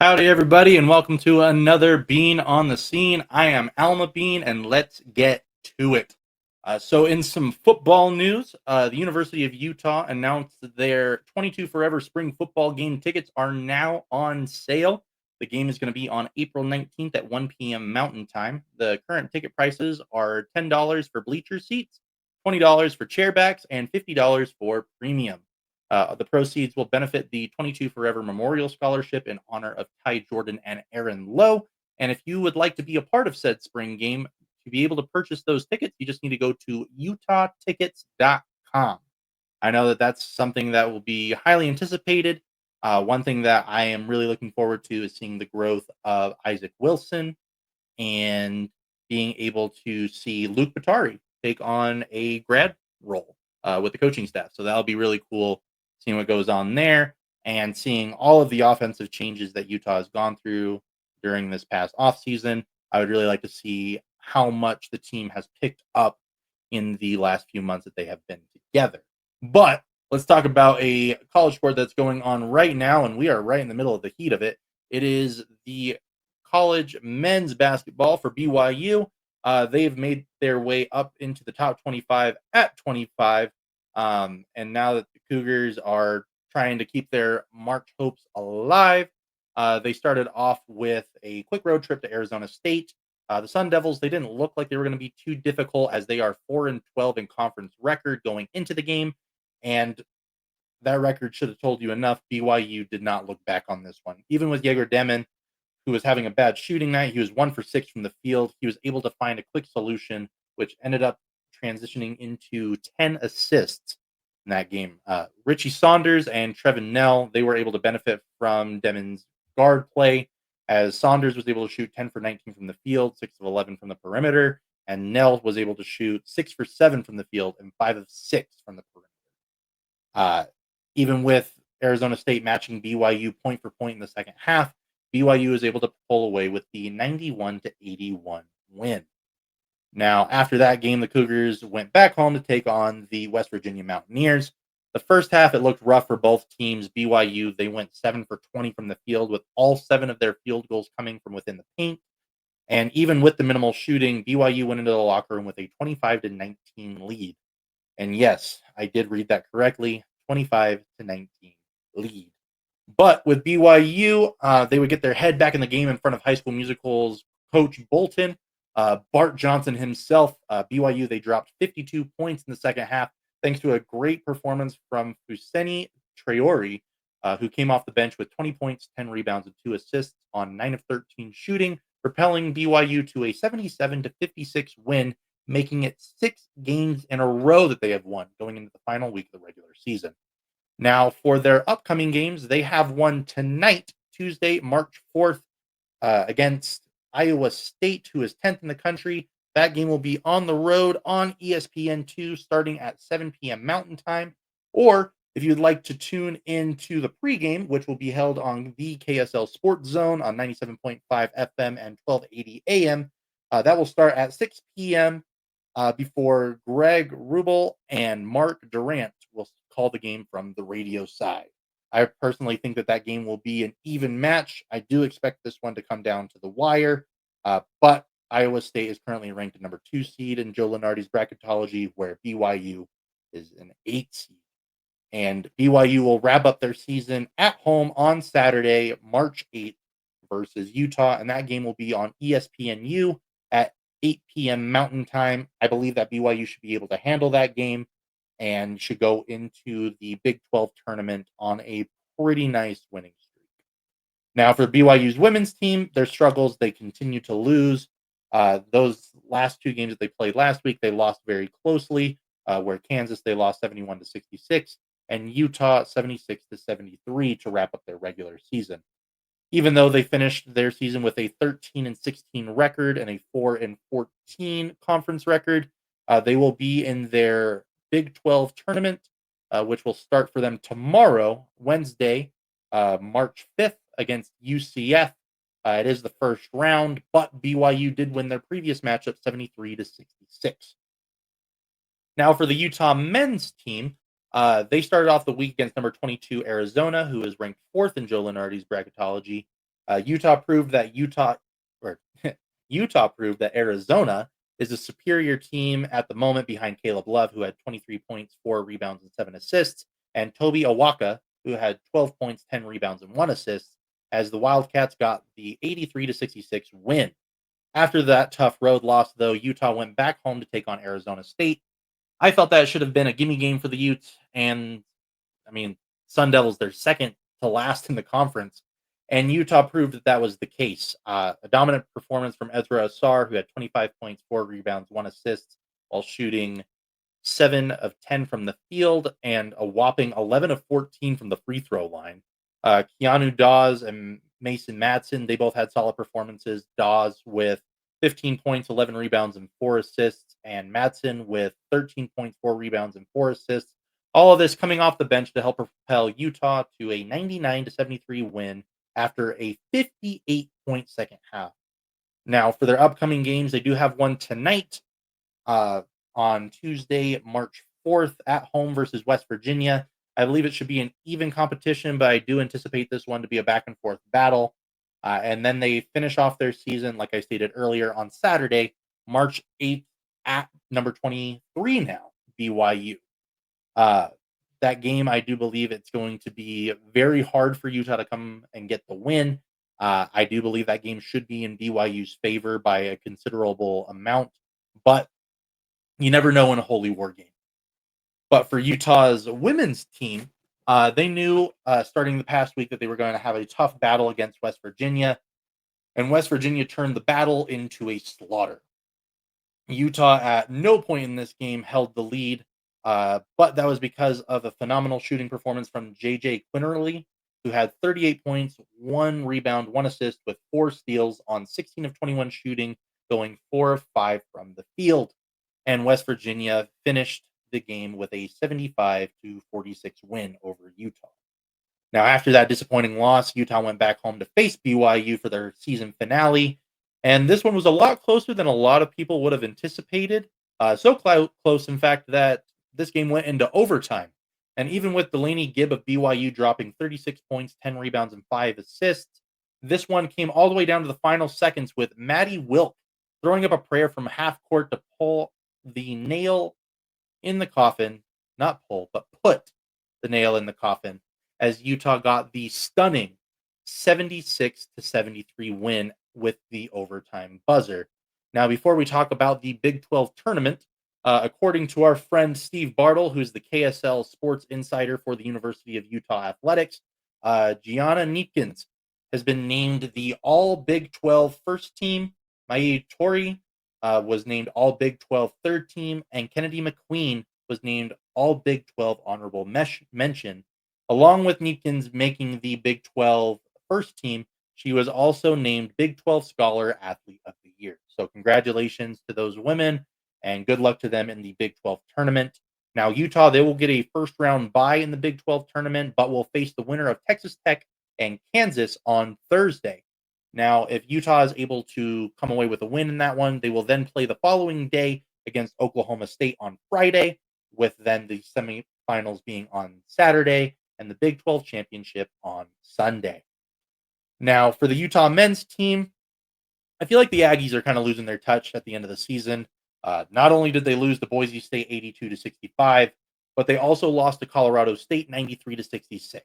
Howdy, everybody, and welcome to another Bean on the Scene. I am Alma Bean, and let's get to it. In some football news, the University of Utah announced their 22 Forever Spring Football game tickets are now on sale. The game is going to be on April 19th at 1 p.m. Mountain Time. The current ticket prices are $10 for bleacher seats, $20 for chairbacks, and $50 for premium. The proceeds will benefit the 22 Forever Memorial Scholarship in honor of Ty Jordan and Aaron Lowe. And if you would like to be a part of said spring game, to be able to purchase those tickets, you just need to go to utahtickets.com. I know that that's something that will be highly anticipated. One thing that I am really looking forward to is seeing the growth of Isaac Wilson and being able to see Luke Batari take on a grad role with the coaching staff. So that'll be really cool seeing what goes on there and seeing all of the offensive changes that Utah has gone through during this past offseason. I would really like to see how much the team has picked up in the last few months that they have been together. But let's talk about a college sport that's going on right now, and we are right in the middle of the heat of it. It is the college men's basketball for BYU. They've made their way up into the top 25 at 25. And now that the Cougars are trying to keep their March hopes alive, they started off with a quick road trip to Arizona State. The Sun Devils, they didn't look like they were going to be too difficult as they are 4-12 in conference record going into the game. And that record should have told you enough. BYU did not look back on this one. Even with Jaeger Demon, who was having a bad shooting night, he was 1 for 6 from the field. He was able to find a quick solution, which ended up transitioning into 10 assists in that game. Richie Saunders and Trevin Nell, they were able to benefit from Demon's guard play, as Saunders was able to shoot 10 for 19 from the field, 6 of 11 from the perimeter, and Nell was able to shoot 6 for 7 from the field and 5 of 6 from the perimeter. Uh, Even with Arizona State matching BYU point for point in the second half, BYU was able to pull away with the 91-81 win. Now, after that game, the Cougars went back home to take on the West Virginia Mountaineers. The first half, it looked rough for both teams. BYU, they went 7 for 20 from the field, with all 7 of their field goals coming from within the paint. And even with the minimal shooting, BYU went into the locker room with a 25-19 lead. And yes, I did read that correctly, 25-19 lead. But with BYU, they would get their head back in the game in front of High School Musical's Coach Bolton. Bart Johnson himself, BYU, they dropped 52 points in the second half, thanks to a great performance from Fuseni Traore, who came off the bench with 20 points, 10 rebounds, and 2 assists on 9 of 13 shooting, propelling BYU to a 77-56 win, making it 6 games in a row that they have won going into the final week of the regular season. Now, for their upcoming games, they have one tonight, Tuesday, March 4th, against Iowa State, who is 10th in the country. That game will be on the road on ESPN2 starting at 7 p.m. Mountain Time. Or if you'd like to tune into the pregame, which will be held on the KSL Sports Zone on 97.5 FM and 1280 AM, that will start at 6 p.m. Before Greg Rubel and Mark Durant will call the game from the radio side. I personally think that that game will be an even match. I do expect this one to come down to the wire, but Iowa State is currently ranked at number 2 seed in Joe Lunardi's bracketology, where BYU is an 8 seed. And BYU will wrap up their season at home on Saturday, March 8th versus Utah, and that game will be on ESPNU at 8 p.m. Mountain Time. I believe that BYU should be able to handle that game and should go into the Big 12 tournament on a pretty nice winning streak. Now, for BYU's women's team, their struggles, they continue to lose. Those last 2 games that they played last week, they lost very closely, where Kansas, they lost 71-66, and Utah 76-73 to wrap up their regular season. Even though they finished their season with a 13-16 record and a 4-14 conference record, they will be in their Big 12 tournament, which will start for them tomorrow, Wednesday, March 5th, against UCF. It is the first round, but BYU did win their previous matchup 73-66. Now, for the Utah men's team, they started off the week against number 22 Arizona, who is ranked 4th in Joe Lunardi's bracketology. Utah proved that or Utah proved that Arizona is a superior team at the moment behind Caleb Love, who had 23 points, 4 rebounds, and 7 assists, and Toby Awaka, who had 12 points, 10 rebounds, and 1 assist, as the Wildcats got the 83-66 win. After that tough road loss, though, Utah went back home to take on Arizona State. I felt that should have been a gimme game for the Utes, and I mean, Sun Devils, they're second to last in the conference, and Utah proved that that was the case. A dominant performance from Ezra Asar, who had 25 points, 4 rebounds, 1 assist, while shooting 7 of 10 from the field and a whopping 11 of 14 from the free throw line. Keanu Dawes and Mason Madsen, they both had solid performances. Dawes with 15 points, 11 rebounds, and 4 assists, and Madsen with 13 points, 4 rebounds, and 4 assists. All of this coming off the bench to help propel Utah to a 99-73 win after a 58-point second half. Now, for their upcoming games, they do have one tonight uh, on Tuesday, March 4th, at home versus West Virginia. I believe it should be an even competition, but I do anticipate this one to be a back and forth battle. And then they finish off their season, like I stated earlier, on Saturday, March 8th, at number 23 now, BYU. Uh, that game, I do believe it's going to be very hard for Utah to come and get the win. I do believe that game should be in BYU's favor by a considerable amount, but you never know in a holy war game. But for Utah's women's team, they knew starting the past week that they were going to have a tough battle against West Virginia, and West Virginia turned the battle into a slaughter. Utah at no point in this game held the lead, but that was because of a phenomenal shooting performance from JJ Quinterly, who had 38 points, 1 rebound, 1 assist, with 4 steals on 16 of 21 shooting, going 4 of 5 from the field. And West Virginia finished the game with a 75-46 win over Utah. Now, after that disappointing loss, Utah went back home to face BYU for their season finale. And this one was a lot closer than a lot of people would have anticipated. Close, in fact, that this game went into overtime. And even with Delaney Gibb of BYU dropping 36 points, 10 rebounds, and 5 assists, this one came all the way down to the final seconds with Maddie Wilk throwing up a prayer from half court to pull the nail in the coffin, not pull, but put the nail in the coffin, as Utah got the stunning 76-73 win with the overtime buzzer. Now, before we talk about the Big 12 tournament, according to our friend Steve Bartle, who's the KSL sports insider for the University of Utah Athletics, Gianna Neepkins has been named the All Big 12 first team. Mai Tori was named All Big 12 third team, and Kennedy McQueen was named All Big 12 honorable mention. Along with Neepkins making the Big 12 first team, she was also named Big 12 Scholar Athlete of the Year. So congratulations to those women, and good luck to them in the Big 12 tournament. Now, Utah, they will get a first round bye in the Big 12 tournament, but will face the winner of Texas Tech and Kansas on Thursday. Now, if Utah is able to come away with a win in that one, they will then play the following day against Oklahoma State on Friday, with then the semifinals being on Saturday and the Big 12 championship on Sunday. Now, for the Utah men's team, I feel like the Aggies are kind of losing their touch at the end of the season. Not only did they lose to Boise State 82-65, but they also lost to Colorado State 93-66.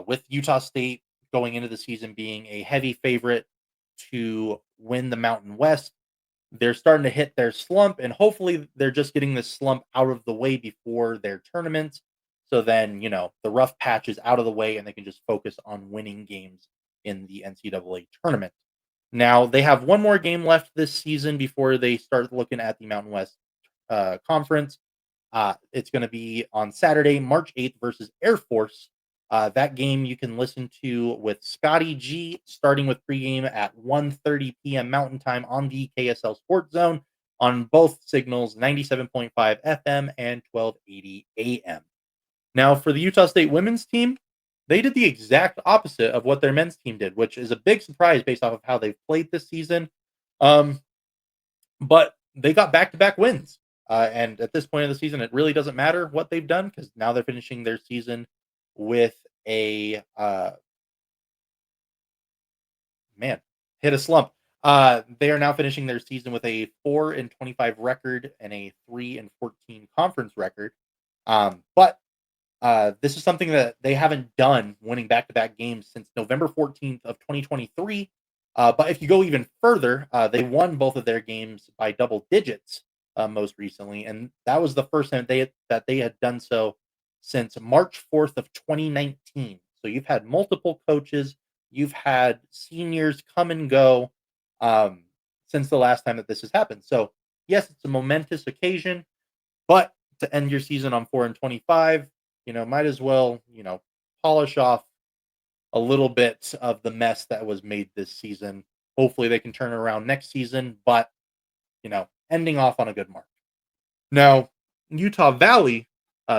With Utah State going into the season being a heavy favorite to win the Mountain West, they're starting to hit their slump, and hopefully they're just getting this slump out of the way before their tournament. So then, the rough patch is out of the way and they can just focus on winning games in the NCAA tournament. Now, they have one more game left this season before they start looking at the Mountain West Conference. It's going to be on Saturday, March 8th versus Air Force. That game you can listen to with Scotty G, starting with pregame at 1:30 p.m. Mountain Time on the KSL Sports Zone on both signals, 97.5 FM and 1280 AM. Now, for the Utah State women's team, they did the exact opposite of what their men's team did, which is a big surprise based off of how they've played this season. But they got back-to-back wins. And at this point of the season, it really doesn't matter what they've done because now they're finishing their season with a man, hit a slump. They are now finishing their season with a 4-25 record and a 3-14 conference record. But this is something that they haven't done, winning back-to-back games since November 14th of 2023. But if you go even further, they won both of their games by double digits most recently, and that was the first time they had done so since March 4th of 2019. So you've had multiple coaches, you've had seniors come and go um, since the last time that this has happened. So yes, it's a momentous occasion, but to end your season on 4-25, might as well, polish off a little bit of the mess that was made this season. Hopefully they can turn it around next season, but ending off on a good mark. Now, Utah Valley,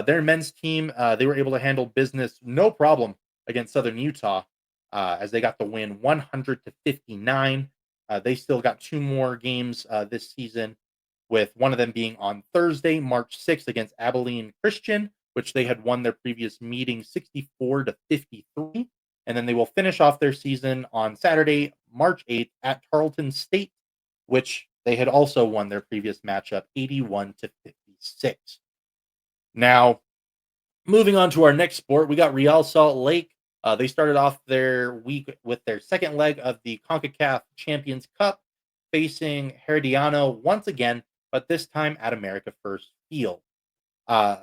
their men's team, they were able to handle business no problem against Southern Utah, as they got the win 100-59. They still got two more games this season, with one of them being on Thursday, March 6th against Abilene Christian, which they had won their previous meeting 64-53. And then they will finish off their season on Saturday, March 8th at Tarleton State, which they had also won their previous matchup 81-56. Now, moving on to our next sport, we got Real Salt Lake. They started off their week with their second leg of the CONCACAF Champions Cup, facing Herediano once again, but this time at America First Field. Uh,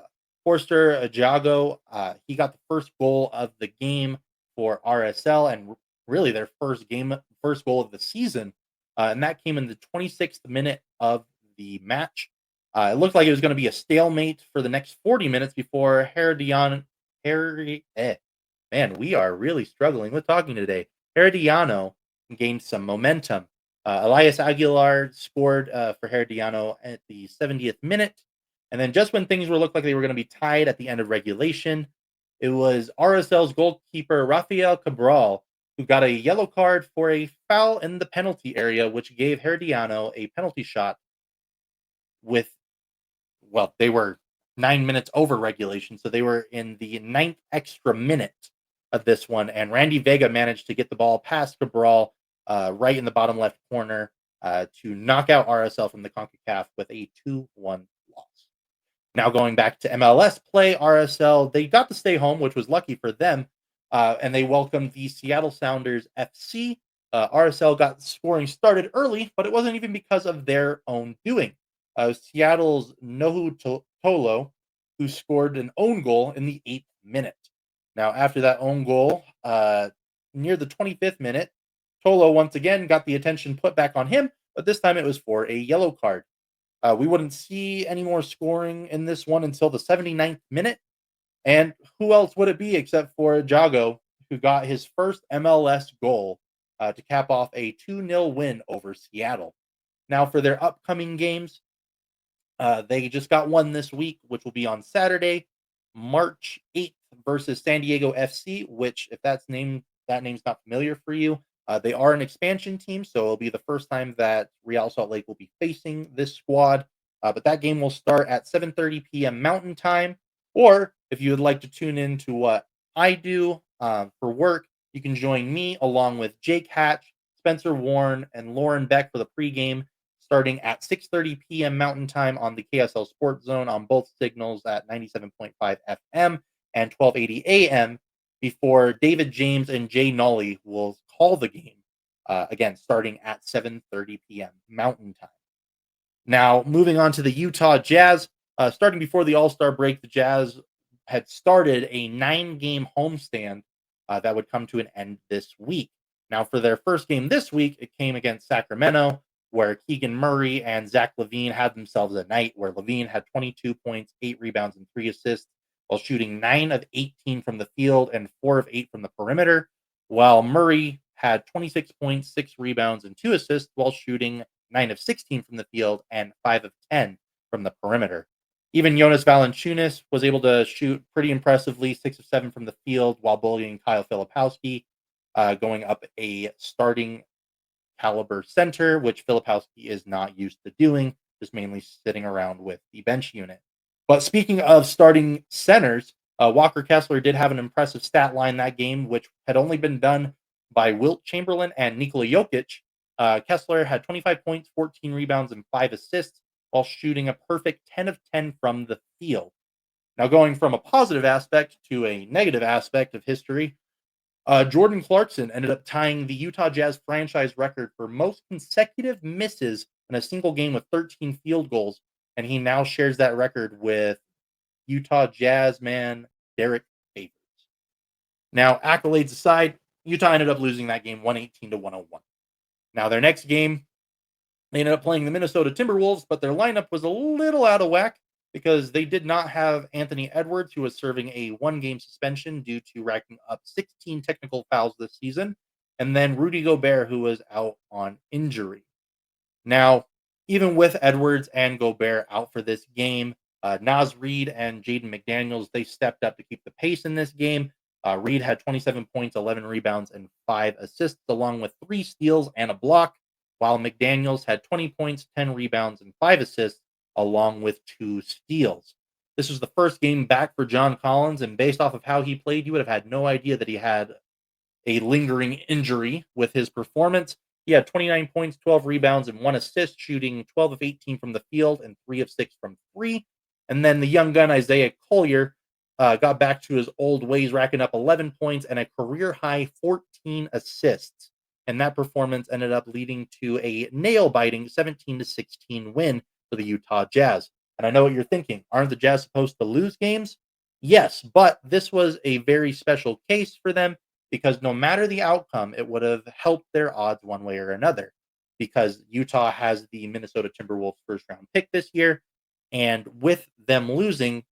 Forster Jago, he got the first goal of the game for RSL, and really their first goal of the season, and that came in the 26th minute of the match. It looked like it was going to be a stalemate for the next 40 minutes before man, we are really struggling with talking today. Herediano gained some momentum. Elias Aguilar scored for Herediano at the 70th minute. And then just when things looked like they were going to be tied at the end of regulation, it was RSL's goalkeeper, Rafael Cabral, who got a yellow card for a foul in the penalty area, which gave Herediano a penalty shot with, well, they were 9 minutes over regulation. So they were in the ninth extra minute of this one. And Randy Vega managed to get the ball past Cabral right in the bottom left corner to knock out RSL from the CONCACAF with a 2-1 loss. Now going back to MLS play, RSL, they got to stay home, which was lucky for them, and they welcomed the Seattle Sounders FC. RSL got scoring started early, but it wasn't even because of their own doing. Seattle's Nohu Tolo, who scored an own goal in the 8th minute. Now, after that own goal, near the 25th minute, Tolo once again got the attention put back on him, but this time it was for a yellow card. We wouldn't see any more scoring in this one until the 79th minute. And who else would it be except for Jago, who got his first MLS goal to cap off a 2-0 win over Seattle. Now, for their upcoming games, they just got one this week, which will be on Saturday, March 8th versus San Diego FC, which, if that name's not familiar for you, they are an expansion team, so it'll be the first time that Real Salt Lake will be facing this squad. But that game will start at 7:30 p.m. Mountain Time. Or if you would like to tune in to what I do for work, you can join me along with Jake Hatch, Spencer Warren, and Lauren Beck for the pregame, starting at 6:30 p.m. Mountain Time on the KSL Sports Zone on both signals at 97.5 FM and 1280 AM, before David James and Jay Nolly will call the game, again, starting at 7:30 p.m. Mountain Time. Now, moving on to the Utah Jazz, starting before the All-Star break, the Jazz had started a 9-game homestand that would come to an end this week. Now, for their first game this week, it came against Sacramento, where Keegan Murray and Zach LaVine had themselves a night where LaVine had 22 points, 8 rebounds, and 3 assists, while shooting 9 of 18 from the field and 4 of 8 from the perimeter, while Murray had 26 points, 6 rebounds, and 2 assists, while shooting 9 of 16 from the field and 5 of 10 from the perimeter. Even Jonas Valanciunas was able to shoot pretty impressively, 6 of 7 from the field, while bullying Kyle Filipowski, going up a starting caliber center, which Filipowski is not used to doing, just mainly sitting around with the bench unit. But speaking of starting centers, Walker Kessler did have an impressive stat line that game, which had only been done by Wilt Chamberlain and Nikola Jokic. Kessler had 25 points, 14 rebounds, and 5 assists while shooting a perfect 10 of 10 from the field. Now, going from a positive aspect to a negative aspect of history, Jordan Clarkson ended up tying the Utah Jazz franchise record for most consecutive misses in a single game with 13 field goals, and he now shares that record with Utah Jazz man Derek Favors. Now, accolades aside, Utah ended up losing that game 118 to 101. Now, their next game, they ended up playing the Minnesota Timberwolves, but their lineup was a little out of whack because they did not have Anthony Edwards, who was serving a 1-game suspension due to racking up 16 technical fouls this season, and then Rudy Gobert, who was out on injury. Now, even with Edwards and Gobert out for this game, Naz Reid and Jaden McDaniels, they stepped up to keep the pace in this game. Reid had 27 points, 11 rebounds, and 5 assists, along with 3 steals and a block, while McDaniels had 20 points, 10 rebounds, and 5 assists, along with 2 steals. This was the first game back for John Collins, and based off of how he played, you would have had no idea that he had a lingering injury with his performance. He had 29 points, 12 rebounds, and 1 assist, shooting 12 of 18 from the field and 3 of 6 from 3. And then the young gun, Isaiah Collier, got back to his old ways, racking up 11 points and a career-high 14 assists. And that performance ended up leading to a nail-biting 17-16 win for the Utah Jazz. And I know what you're thinking. Aren't the Jazz supposed to lose games? Yes, but this was a very special case for them because no matter the outcome, it would have helped their odds one way or another because Utah has the Minnesota Timberwolves first-round pick this year. And with them losing,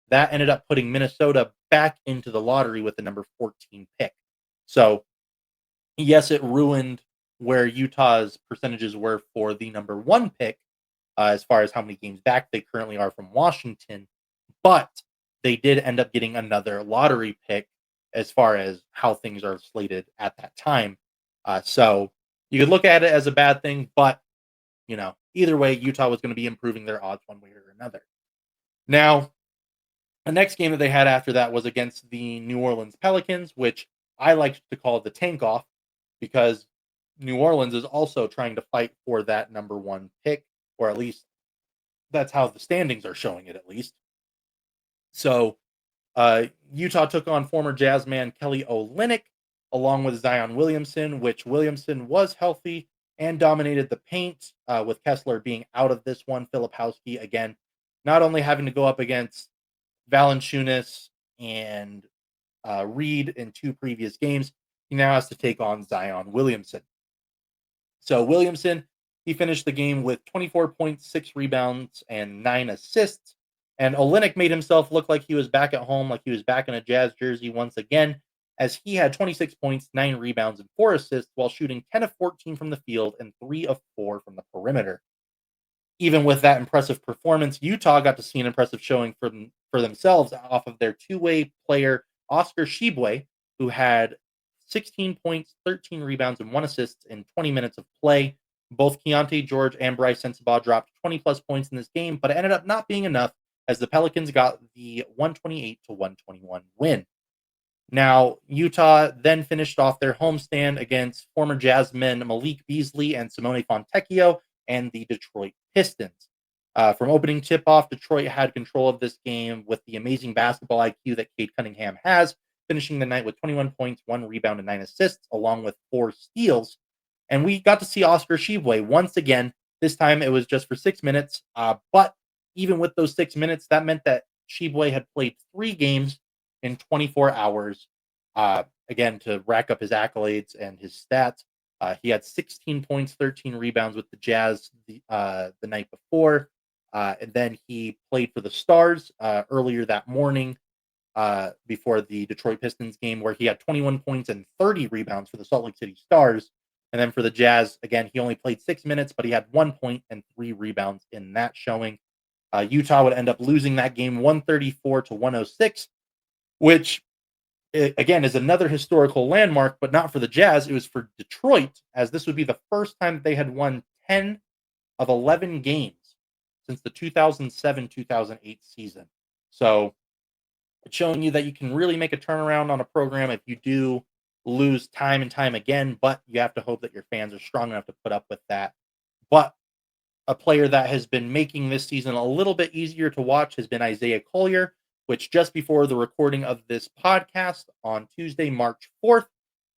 that ended up putting Minnesota back into the lottery with the number 14 pick. So, yes, it ruined where Utah's percentages were for the number 1 pick, as far as how many games back they currently are from Washington, but they did end up getting another lottery pick as far as how things are slated at that time. So you could look at it as a bad thing, but either way, Utah was going to be improving their odds one way or another. Now, the next game that they had after that was against the New Orleans Pelicans, which I like to call the tank off because New Orleans is also trying to fight for that number 1 pick, or at least that's how the standings are showing it, at least. So Utah took on former Jazz man Kelly Olynyk along with Zion Williamson, which Williamson was healthy and dominated the paint, with Kessler being out of this one. Filipowski, again, not only having to go up against Valanciunas and Reed in 2 previous games, he now has to take on Zion Williamson. So Williamson, he finished the game with 24 points, 6 rebounds, and 9 assists. And Olynyk made himself look like he was back at home, like he was back in a Jazz jersey once again, as he had 26 points, 9 rebounds, and 4 assists while shooting 10 of 14 from the field and 3 of 4 from the perimeter. Even with that impressive performance, Utah got to see an impressive showing for themselves off of their 2-way player, Oscar Tshiebwe, who had 16 points, 13 rebounds, and 1 assist in 20 minutes of play. Both Keontae George and Bryce Sensabaugh dropped 20-plus points in this game, but it ended up not being enough as the Pelicans got the 128-121 win. Now, Utah then finished off their homestand against former Jazzmen Malik Beasley and Simone Fontecchio and the Detroit Pistons. From opening tip-off, Detroit had control of this game with the amazing basketball IQ that Cade Cunningham has, finishing the night with 21 points, 1 rebound, and 9 assists, along with 4 steals. And we got to see Oscar Tshiebwe once again. This time it was just for 6 minutes, but even with those 6 minutes, that meant that Tshiebwe had played 3 games in 24 hours, again, to rack up his accolades and his stats. He had 16 points, 13 rebounds with the Jazz the night before. And then he played for the Stars earlier that morning before the Detroit Pistons game, where he had 21 points and 30 rebounds for the Salt Lake City Stars. And then for the Jazz, again, he only played 6 minutes, but he had 1 point and 3 rebounds in that showing. Utah would end up losing that game 134-106, which, again, is another historical landmark, but not for the Jazz. It was for Detroit, as this would be the first time they had won 10 of 11 games since the 2007-2008 season. So it's showing you that you can really make a turnaround on a program if you do lose time and time again, but you have to hope that your fans are strong enough to put up with that. But a player that has been making this season a little bit easier to watch has been Isaiah Collier, which just before the recording of this podcast on Tuesday, March 4th,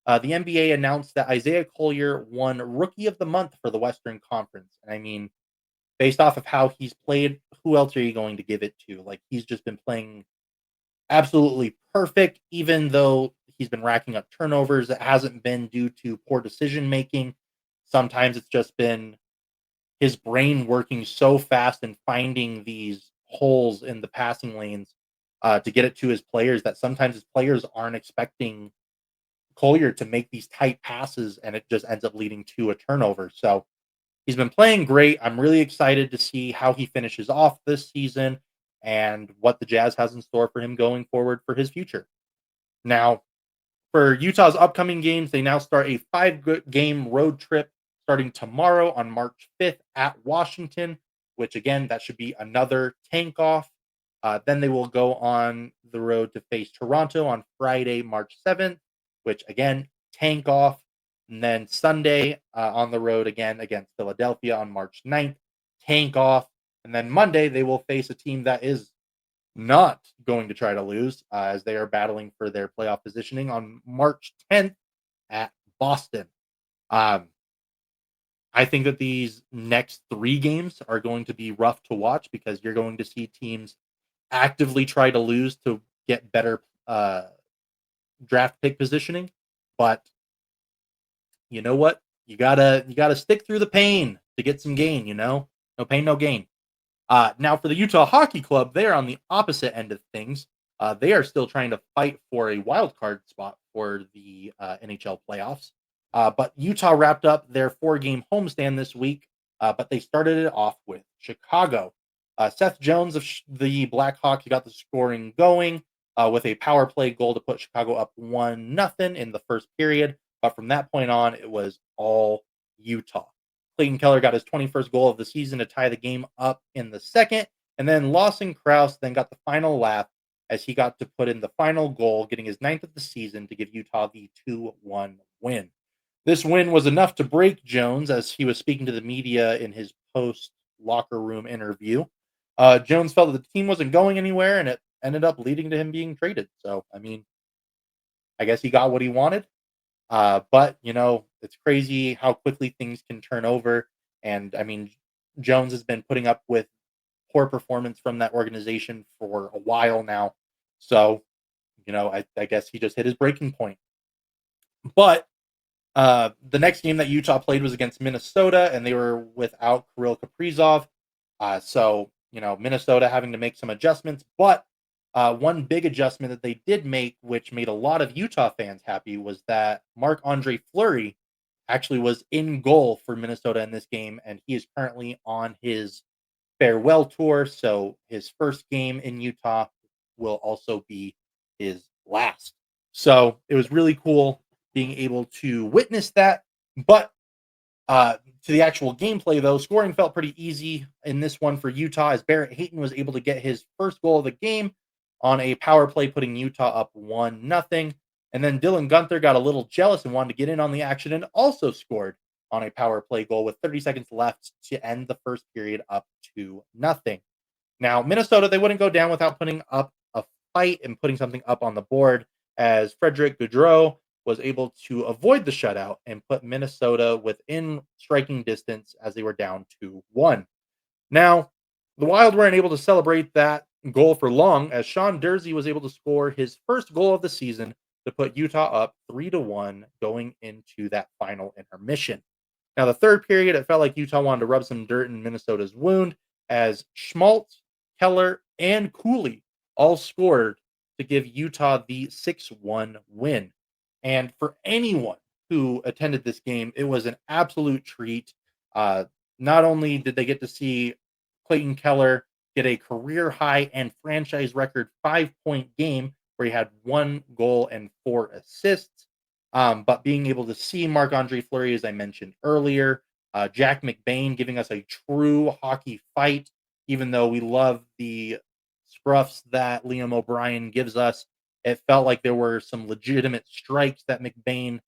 the NBA announced that Isaiah Collier won Rookie of the Month for the Western Conference. And I mean, based off of how he's played, who else are you going to give it to? Like, he's just been playing absolutely perfect, even though he's been racking up turnovers. It hasn't been due to poor decision making. Sometimes it's just been his brain working so fast and finding these holes in the passing lanes to get it to his players that sometimes his players aren't expecting Collier to make these tight passes, and it just ends up leading to a turnover. So he's been playing great. I'm really excited to see how he finishes off this season and what the Jazz has in store for him going forward for his future. Now, for Utah's upcoming games, they now start a 5-game road trip starting tomorrow on March 5th at Washington, which again, that should be another tank off. Then they will go on the road to face Toronto on Friday, March 7th, which again, tank off. And then Sunday on the road again against Philadelphia on March 9th, tank off. And then Monday, they will face a team that is not going to try to lose as they are battling for their playoff positioning on March 10th at Boston. Um, I think that these next 3 games are going to be rough to watch because you're going to see teams actively try to lose to get better draft pick positioning. But you know what? You gotta stick through the pain to get some gain. No pain, no gain. Now, for the Utah Hockey Club, they are on the opposite end of things. They are still trying to fight for a wild card spot for the NHL playoffs. But Utah wrapped up their 4-game homestand this week, but they started it off with Chicago. Seth Jones of the Blackhawks got the scoring going with a power play goal to put Chicago up 1-0 in the first period. But from that point on, it was all Utah. Clayton Keller got his 21st goal of the season to tie the game up in the second. And then Lawson Krause then got the final laugh as he got to put in the final goal, getting his 9th of the season to give Utah the 2-1 win. This win was enough to break Jones as he was speaking to the media in his post locker room interview. Jones felt that the team wasn't going anywhere, and it ended up leading to him being traded. So, I mean, I guess he got what he wanted. But it's crazy how quickly things can turn over. And I mean, Jones has been putting up with poor performance from that organization for a while now. So, I guess he just hit his breaking point. But the next game that Utah played was against Minnesota, and they were without Kirill Kaprizov. So, Minnesota having to make some adjustments. But one big adjustment that they did make, which made a lot of Utah fans happy, was that Marc-Andre Fleury actually was in goal for Minnesota in this game, and he is currently on his farewell tour. So his first game in Utah will also be his last. So it was really cool being able to witness that. But to the actual gameplay, though, scoring felt pretty easy in this one for Utah as Barrett Hayton was able to get his first goal of the game on a power play, putting Utah up 1-0. And then Dylan Gunther got a little jealous and wanted to get in on the action and also scored on a power play goal with 30 seconds left to end the first period up 2-0. Now, Minnesota, they wouldn't go down without putting up a fight and putting something up on the board as Frederick Gaudreau was able to avoid the shutout and put Minnesota within striking distance as they were down 2-1. Now, the Wild weren't able to celebrate that goal for long as Sean Dursey was able to score his first goal of the season to put Utah up 3-1 going into that final intermission. Now, the third period, it felt like Utah wanted to rub some dirt in Minnesota's wound as Schmaltz, Keller, and Cooley all scored to give Utah the 6-1 win. And for anyone who attended this game, it was an absolute treat. Not only did they get to see Clayton Keller get a career high and franchise record 5-point game where he had 1 goal and 4 assists, but being able to see Marc-Andre Fleury, as I mentioned earlier, Jack McBain giving us a true hockey fight, even though we love the scruffs that Liam O'Brien gives us. It felt like there were some legitimate strikes that McBain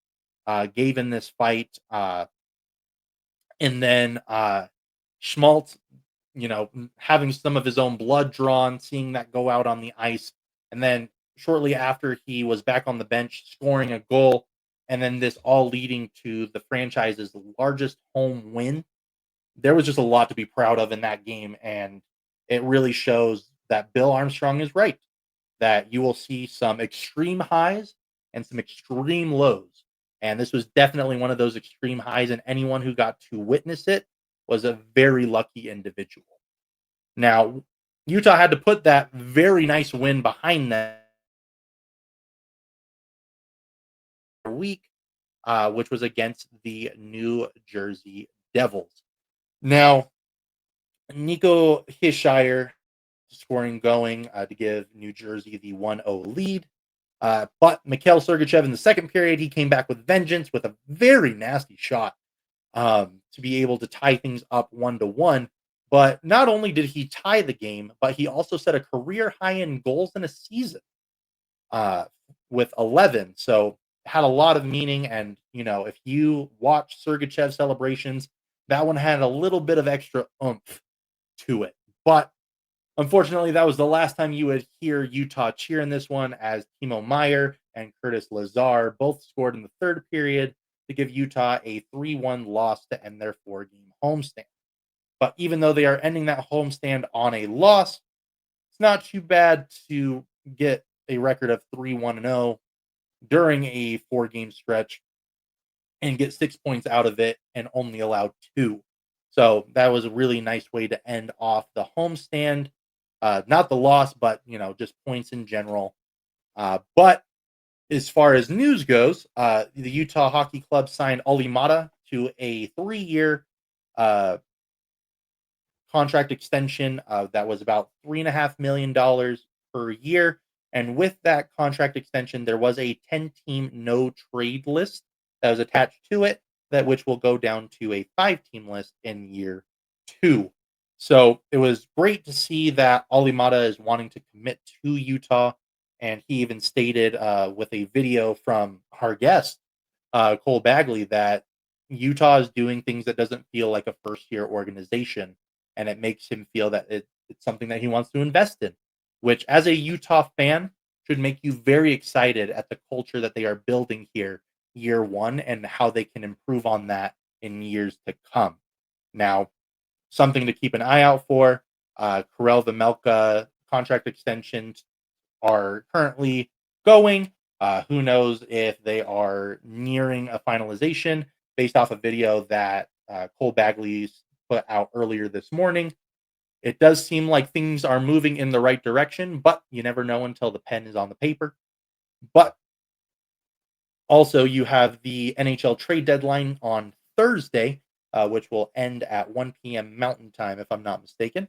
gave in this fight. And then Schmaltz, having some of his own blood drawn, seeing that go out on the ice. And then shortly after, he was back on the bench scoring a goal. And then this all leading to the franchise's largest home win. There was just a lot to be proud of in that game. And it really shows that Bill Armstrong is right, that you will see some extreme highs and some extreme lows. And this was definitely one of those extreme highs, and anyone who got to witness it was a very lucky individual. Now, Utah had to put that very nice win behind them week, which was against the New Jersey Devils. Now, Nico Hisshire scoring going to give New Jersey the 1-0 lead. But Mikhail Sergachev in the second period, he came back with vengeance with a very nasty shot to be able to tie things up 1-1. But not only did he tie the game, but he also set a career high in goals in a season uh, with 11. So had a lot of meaning. And, if you watch Sergachev's celebrations, that one had a little bit of extra oomph to it. But unfortunately, that was the last time you would hear Utah cheer in this one, as Timo Meyer and Curtis Lazar both scored in the third period to give Utah a 3-1 loss to end their 4-game homestand. But even though they are ending that homestand on a loss, it's not too bad to get a record of 3-1-0 during a 4-game stretch and get 6 points out of it and only allow 2. So that was a really nice way to end off the homestand. Not the loss, but just points in general. But as far as news goes, the Utah Hockey Club signed Olli Mata to a 3-year contract extension that was about $3.5 million per year. And with that contract extension, there was a 10-team no trade list that was attached to it, that which will go down to a 5-team list in year 2. So it was great to see that Olli Mata is wanting to commit to Utah. And he even stated with a video from our guest, Cole Bagley, that Utah is doing things that doesn't feel like a first-year organization. And it makes him feel that it's something that he wants to invest in, which as a Utah fan should make you very excited at the culture that they are building here year one and how they can improve on that in years to come. Now, something to keep an eye out for, Karel Vejmelka contract extensions are currently going. Who knows if they are nearing a finalization based off a video that Cole Bagley's put out earlier this morning. It does seem like things are moving in the right direction, but you never know until the pen is on the paper. But also, you have the NHL trade deadline on Thursday, which will end at 1 p.m. Mountain Time, if I'm not mistaken.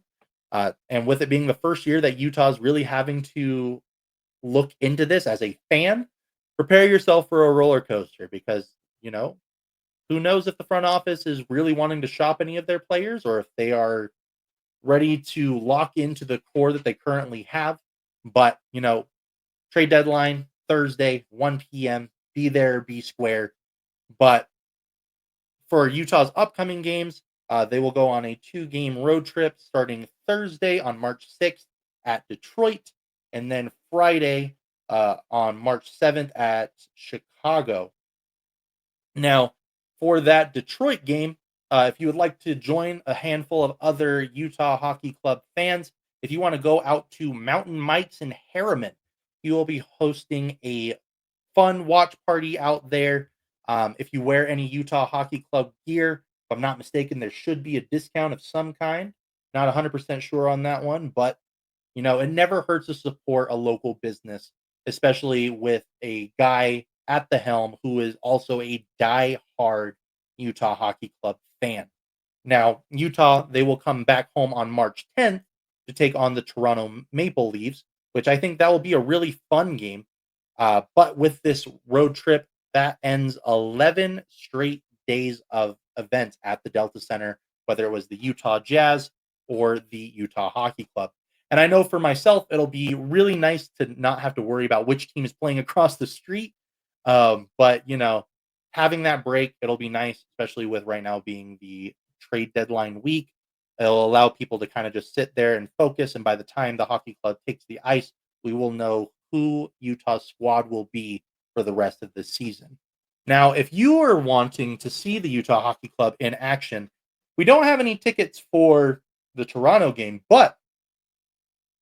And with it being the first year that Utah's really having to look into this as a fan, prepare yourself for a roller coaster because, who knows if the front office is really wanting to shop any of their players or if they are ready to lock into the core that they currently have. But, trade deadline Thursday, 1 p.m. Be there, be square. But for Utah's upcoming games, they will go on a 2-game road trip starting Thursday on March 6th at Detroit, and then Friday on March 7th at Chicago. Now, for that Detroit game, if you would like to join a handful of other Utah Hockey Club fans, if you want to go out to Mountain Mike's in Harriman, you will be hosting a fun watch party out there. If you wear any Utah Hockey Club gear, if I'm not mistaken, there should be a discount of some kind. Not 100% sure on that one, but it never hurts to support a local business, especially with a guy at the helm who is also a die-hard Utah Hockey Club fan. Now, Utah, they will come back home on March 10th to take on the Toronto Maple Leafs, which I think that will be a really fun game. But with this road trip, that ends 11 straight days of events at the Delta Center, whether it was the Utah Jazz or the Utah Hockey Club. And I know for myself, it'll be really nice to not have to worry about which team is playing across the street. But having that break, it'll be nice, especially with right now being the trade deadline week. It'll allow people to kind of just sit there and focus. And by the time the hockey club takes the ice, we will know who Utah's squad will be for the rest of the season. Now, if you are wanting to see the Utah Hockey Club in action, we don't have any tickets for the Toronto game, but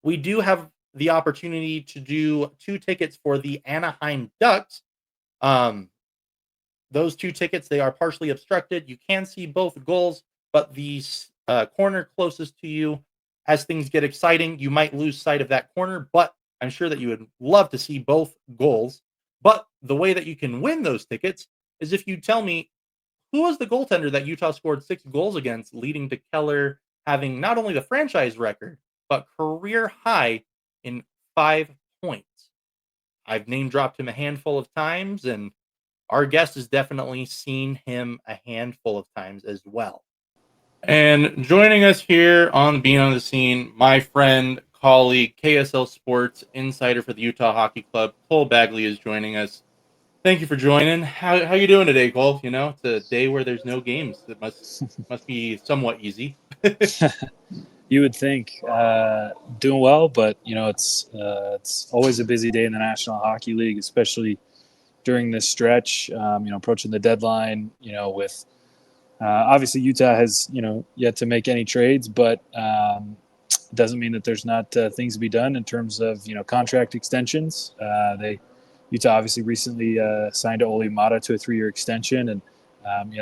we do have the opportunity to do 2 tickets for the Anaheim Ducks. Um, those 2 tickets, they are partially obstructed. You can see both goals, but the corner closest to you, as things get exciting, you might lose sight of that corner, but I'm sure that you would love to see both goals. But the way that you can win those tickets is if you tell me who was the goaltender that Utah scored 6 goals against, leading to Keller having not only the franchise record, but career high in 5 points. I've name dropped him a handful of times, and our guest has definitely seen him a handful of times as well. And joining us here on Being on the Scene, my friend, colleague, KSL Sports insider for the Utah Hockey Club, Cole Bagley, is joining us. Thank you for joining. How you doing today, Cole? It's a day where there's no games. That must be somewhat easy. You would think doing well, but it's always a busy day in the National Hockey League, especially during this stretch. Approaching the deadline. With obviously Utah has yet to make any trades, but it doesn't mean that there's not things to be done in terms of contract extensions. Utah obviously recently signed Oli Mata to a 3-year extension, and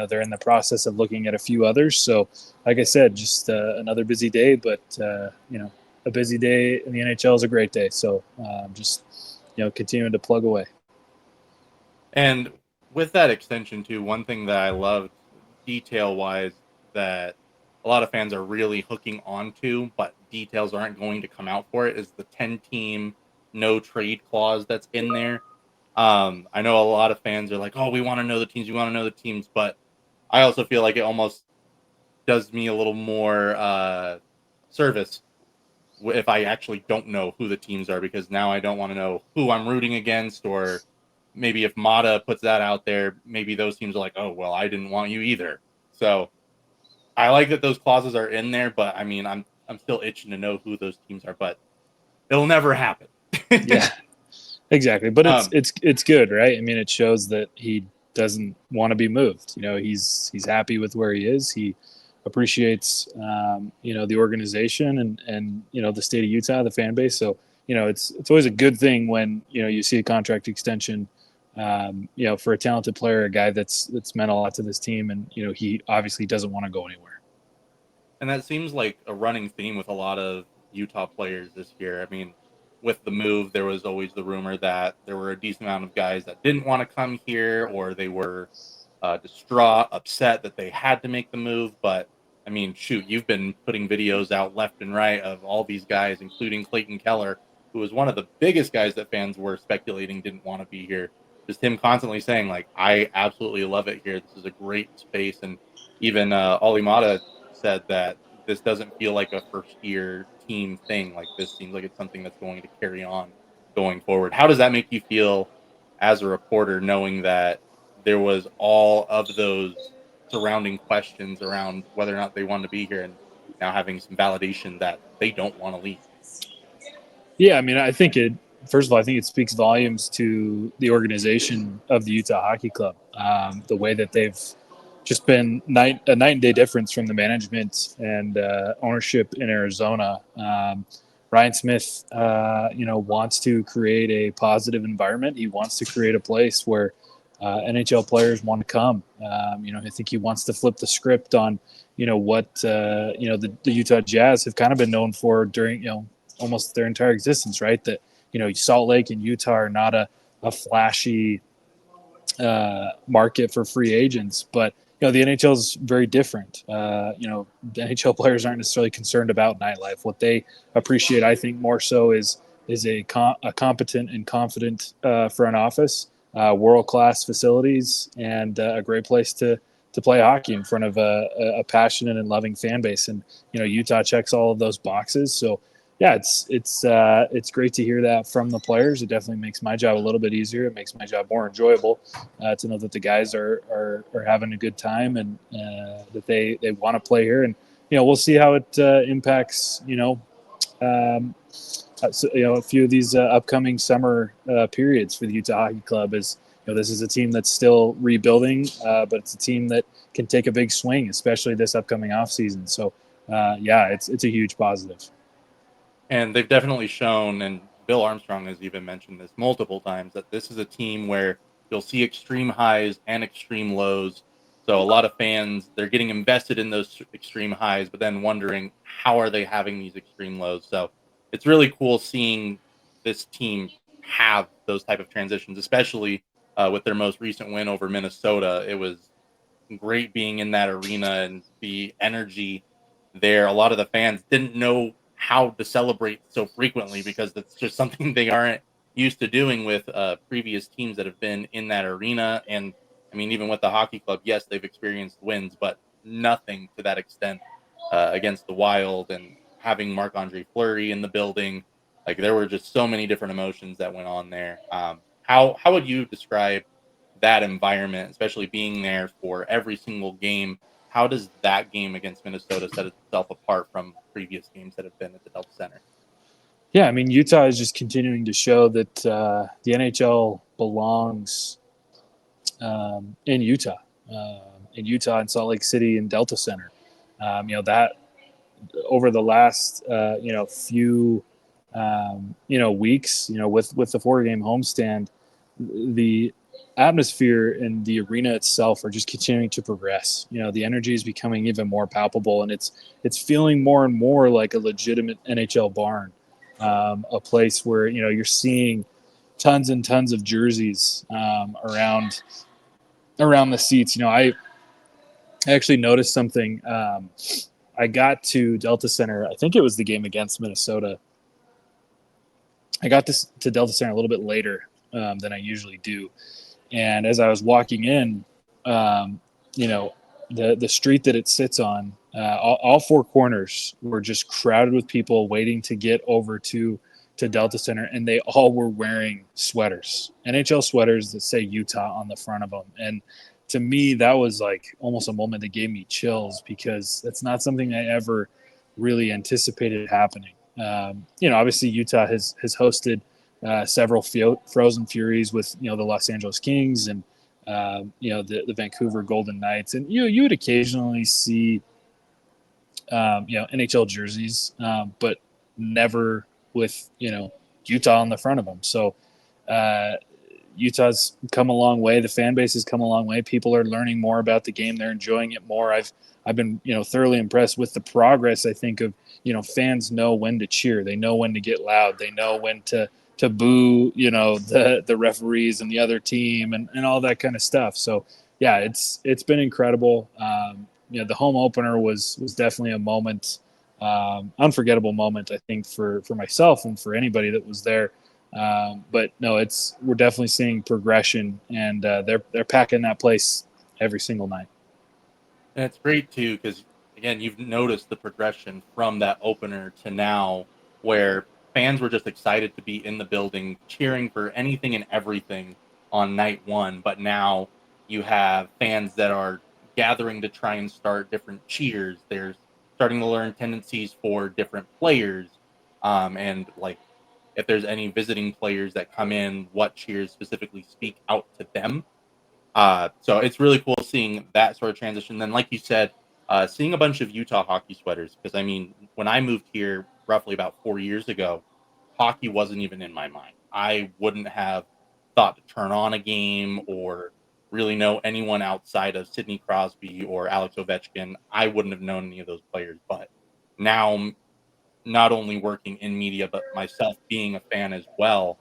they're in the process of looking at a few others. So, like I said, just another busy day, but a busy day in the NHL is a great day. So, just continuing to plug away. And with that extension too, one thing that I loved detail wise that a lot of fans are really hooking onto, but details aren't going to come out for it, is the 10-team no trade clause that's in there. I know a lot of fans are like, "Oh, we want to know the teams. We want to know the teams," but I also feel like it almost does me a little more service if I actually don't know who the teams are, because now I don't want to know who I'm rooting against, or maybe if Mata puts that out there, maybe those teams are like, "Oh, well, I didn't want you either." So I like that those clauses are in there, but I mean, I'm still itching to know who those teams are, but it'll never happen. Yeah, exactly. But it's um, it's good, right? I mean, it shows that he doesn't want to be moved. He's happy with where he is. He appreciates the organization and the state of Utah, the fan base. So it's always a good thing when you see a contract extension. For a talented player, a guy that's meant a lot to this team, and he obviously doesn't want to go anywhere. and that seems like a running theme with a lot of Utah players this year. I mean, with the move, there was always the rumor that there were a decent amount of guys that didn't want to come here, or they were distraught, upset that they had to make the move. But I mean, shoot, you've been putting videos out left and right of all these guys, including Clayton Keller, who was one of the biggest guys that fans were speculating didn't want to be here. Just him constantly saying, like, "I absolutely love it here. This is a great space." And even Oli Mata said that this doesn't feel like a first year team thing. Like, this seems like it's something that's going to carry on going forward. How does that make you feel as a reporter, knowing that there was all of those surrounding questions around whether or not they wanted to be here, and now having some validation that they don't want to leave? Yeah, I mean, first of all, I think it speaks volumes to the organization of the Utah Hockey Club. The way that they've just been a night and day difference from the management and ownership in Arizona. Ryan Smith, wants to create a positive environment. He wants to create a place where NHL players want to come. I think he wants to flip the script on, what the Utah Jazz have kind of been known for during almost their entire existence, right? That Salt Lake and Utah are not a flashy market for free agents, but the NHL is very different. The NHL players aren't necessarily concerned about nightlife. What they appreciate, I think, more so is a competent and confident front office, world class facilities, and a great place to play hockey in front of a passionate and loving fan base. And Utah checks all of those boxes. So Yeah, it's great to hear that from the players. It definitely makes my job a little bit easier. It makes my job more enjoyable to know that the guys are having a good time and that they want to play here. And we'll see how it impacts um, a few of these upcoming summer periods for the Utah Hockey Club. Is this is a team that's still rebuilding, but it's a team that can take a big swing, especially this upcoming off season. So yeah, it's a huge positive. And they've definitely shown, and Bill Armstrong has even mentioned this multiple times, that this is a team where you'll see extreme highs and extreme lows. So a lot of fans, they're getting invested in those extreme highs, but then wondering how are they having these extreme lows. So it's really cool seeing this team have those type of transitions, especially with their most recent win over Minnesota. It was great being in that arena and the energy there. A lot of the fans didn't know how to celebrate so frequently because that's just something they aren't used to doing with previous teams that have been in that arena. And I mean, even with the hockey club, yes, they've experienced wins, but nothing to that extent against the Wild and having Marc Andre Fleury in the building. Like there were just so many different emotions that went on there. How would you describe that environment, especially being there for every single game? How does that game against Minnesota set itself apart from previous games that have been at the Delta Center? Yeah, I mean Utah is just continuing to show that the NHL belongs in Utah, in Salt Lake City, and Delta Center. That over the last few weeks, with the 4-game homestand, the atmosphere and the arena itself are just continuing to progress. The energy is becoming even more palpable, and it's feeling more and more like a legitimate NHL barn, a place where you're seeing tons and tons of jerseys around the seats. I actually noticed something. I got to Delta Center. I think it was the game against Minnesota. I got to Delta Center a little bit later than I usually do, and as I was walking in, um, you know, the street that it sits on, all four corners were just crowded with people waiting to get over to Delta Center, and they all were wearing sweaters, NHL sweaters that say Utah on the front of them. And to me, that was like almost a moment that gave me chills because that's not something I ever really anticipated happening. Obviously Utah has hosted several Frozen Furies with the Los Angeles Kings and the Vancouver Golden Knights, and you would occasionally see NHL jerseys, but never with Utah on the front of them. So uh, Utah's come a long way. The fan base has come a long way. People are learning more about the game. They're enjoying it more. I've been thoroughly impressed with the progress. I think of fans know when to cheer. They know when to get loud. They know when to boo the referees and the other team and all that kind of stuff. So yeah, it's been incredible. The home opener was definitely a moment, unforgettable moment, I think, for myself and for anybody that was there. But no, we're definitely seeing progression, and they're packing that place every single night. And it's great too because again, you've noticed the progression from that opener to now, where fans were just excited to be in the building, cheering for anything and everything on night one. But now you have fans that are gathering to try and start different cheers. They're starting to learn tendencies for different players, and like if there's any visiting players that come in, what cheers specifically speak out to them. So it's really cool seeing that sort of transition. Then, like you said, seeing a bunch of Utah hockey sweaters. Because I mean, when I moved here roughly about 4 years ago, hockey wasn't even in my mind. I wouldn't have thought to turn on a game or really know anyone outside of Sidney Crosby or Alex Ovechkin. I wouldn't have known any of those players. But now, not only working in media, but myself being a fan as well,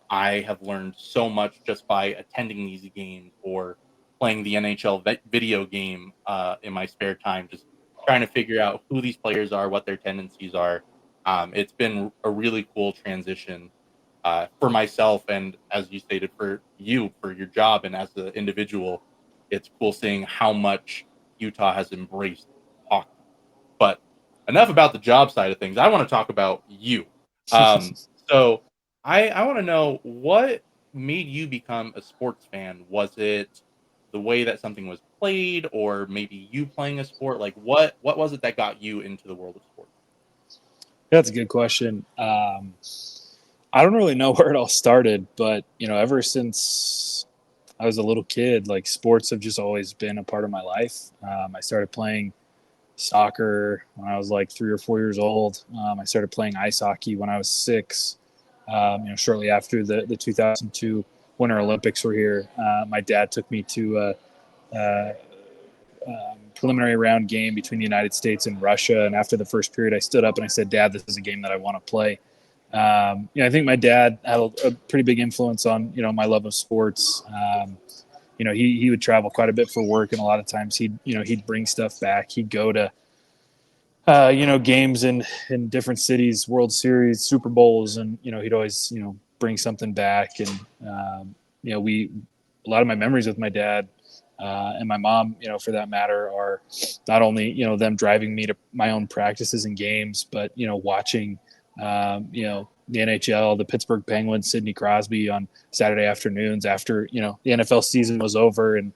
I have learned so much just by attending these games or playing the NHL video game in my spare time, just trying to figure out who these players are, what their tendencies are. It's been a really cool transition for myself, and as you stated, for you, for your job, and as an individual, it's cool seeing how much Utah has embraced hockey. But enough about the job side of things. I want to talk about you. Um, so I want to know what made you become a sports fan. Was it the way that something was played, or maybe you playing a sport? Like what was it that got you into the world of sports? That's a good question. I don't really know where it all started, but ever since I was a little kid, like sports have just always been a part of my life. I started playing soccer when I was like 3 or 4 years old. I started playing ice hockey when I was 6. Shortly after the 2002 Winter Olympics were here, my dad took me to a preliminary round game between the United States and Russia. And after the first period, I stood up and I said, "Dad, this is a game that I want to play." I think my dad had a pretty big influence on my love of sports. He would travel quite a bit for work, and a lot of times he'd bring stuff back. He'd go to games in different cities, World Series, Super Bowls, and he'd always bring something back. And we a lot of my memories with my dad and my mom, for that matter, are not only them driving me to my own practices and games, but watching the NHL, the Pittsburgh Penguins, Sidney Crosby on Saturday afternoons after the NFL season was over, and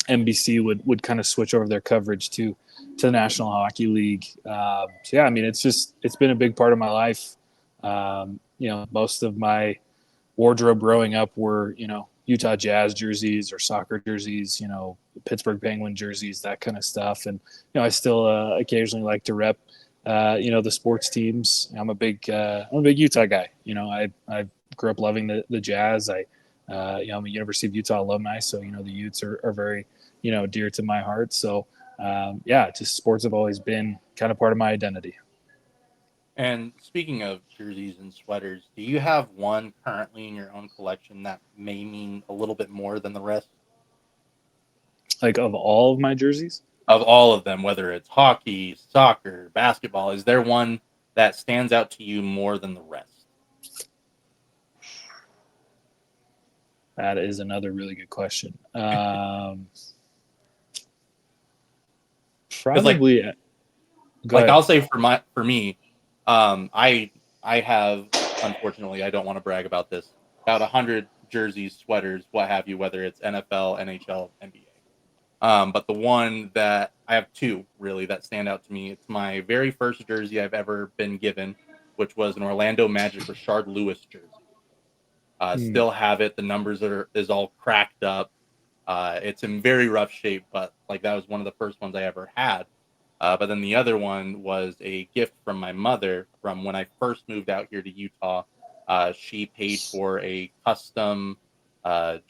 NBC would kind of switch over their coverage to the National Hockey League. So yeah, I mean, it's been a big part of my life. Most of my wardrobe growing up were Utah Jazz jerseys or soccer jerseys, Pittsburgh Penguin jerseys, that kind of stuff. And I still occasionally like to rep the sports teams. I'm a big Utah guy. I grew up loving the Jazz. I'm a University of Utah alumni, so the Utes are very dear to my heart. So just sports have always been kind of part of my identity. And speaking of jerseys and sweaters, do you have one currently in your own collection that may mean a little bit more than the rest? Like, of all of my jerseys, Of all of them, whether it's hockey, soccer, basketball, is there one that stands out to you more than the rest? that is another really good question. Because Probably. Go like ahead. I'll say for me, I have, unfortunately, I don't want to brag about this, about 100 jerseys, sweaters, what have you, whether it's NFL, NHL, NBA. But the one that I have two really that stand out to me, it's my very first jersey I've ever been given, which was an Orlando Magic Rashard Lewis jersey. Hmm. Still have it. The numbers is all cracked up. It's in very rough shape, but like that was one of the first ones I ever had. But then the other one was a gift from my mother from when I first moved out here to Utah. She paid for a custom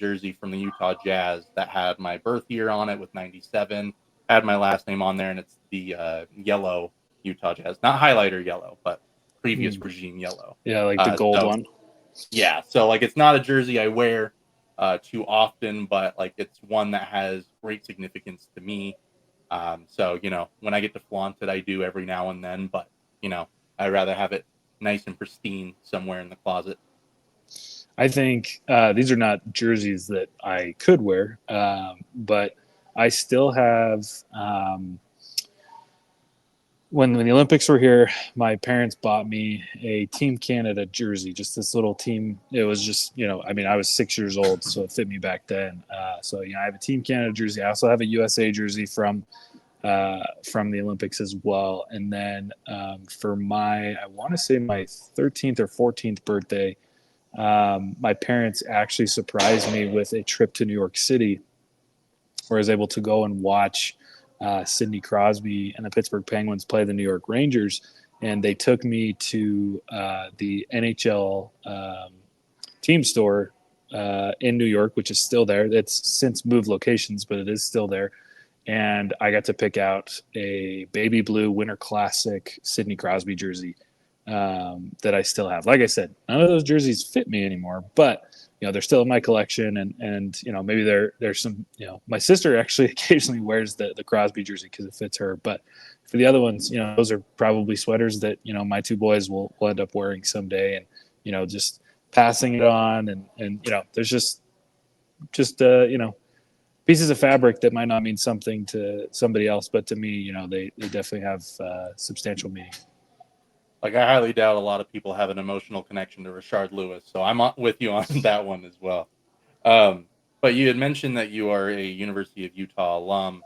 jersey from the Utah Jazz that had my birth year on it with 97, had my last name on there, and it's the yellow Utah Jazz, not highlighter yellow, but Hmm. previous regime yellow. Yeah, like the gold So one. yeah, so like it's not a jersey I wear too often, but like it's one that has great significance to me. So when I get to flaunt it, I do every now and then, but I'd rather have it nice and pristine somewhere in the closet. I think these are not jerseys that I could wear, but I still have. When the Olympics were here, my parents bought me a Team Canada jersey, just this little team. It was just, I mean, I was 6 years old, so it fit me back then. So I have a Team Canada jersey. I also have a USA jersey from the Olympics as well. And then for I want to say my 13th or 14th birthday, my parents actually surprised me with a trip to New York City, where I was able to go and watch Sidney Crosby and the Pittsburgh Penguins play the New York Rangers. And they took me to the NHL team store in New York, which is still there. It's since moved locations, but it is still there. And I got to pick out a baby blue Winter Classic Sidney Crosby jersey that I still have. Like I said, none of those jerseys fit me anymore, but they're still in my collection, and maybe there's some, my sister actually occasionally wears the Crosby jersey because it fits her. But for the other ones, those are probably sweaters that my two boys will end up wearing someday, and just passing it on, and there's just pieces of fabric that might not mean something to somebody else, but to me, they definitely have substantial meaning. Like, I highly doubt a lot of people have an emotional connection to Rashard Lewis, so I'm with you on that one as well. Um, but you had mentioned that you are a University of Utah alum.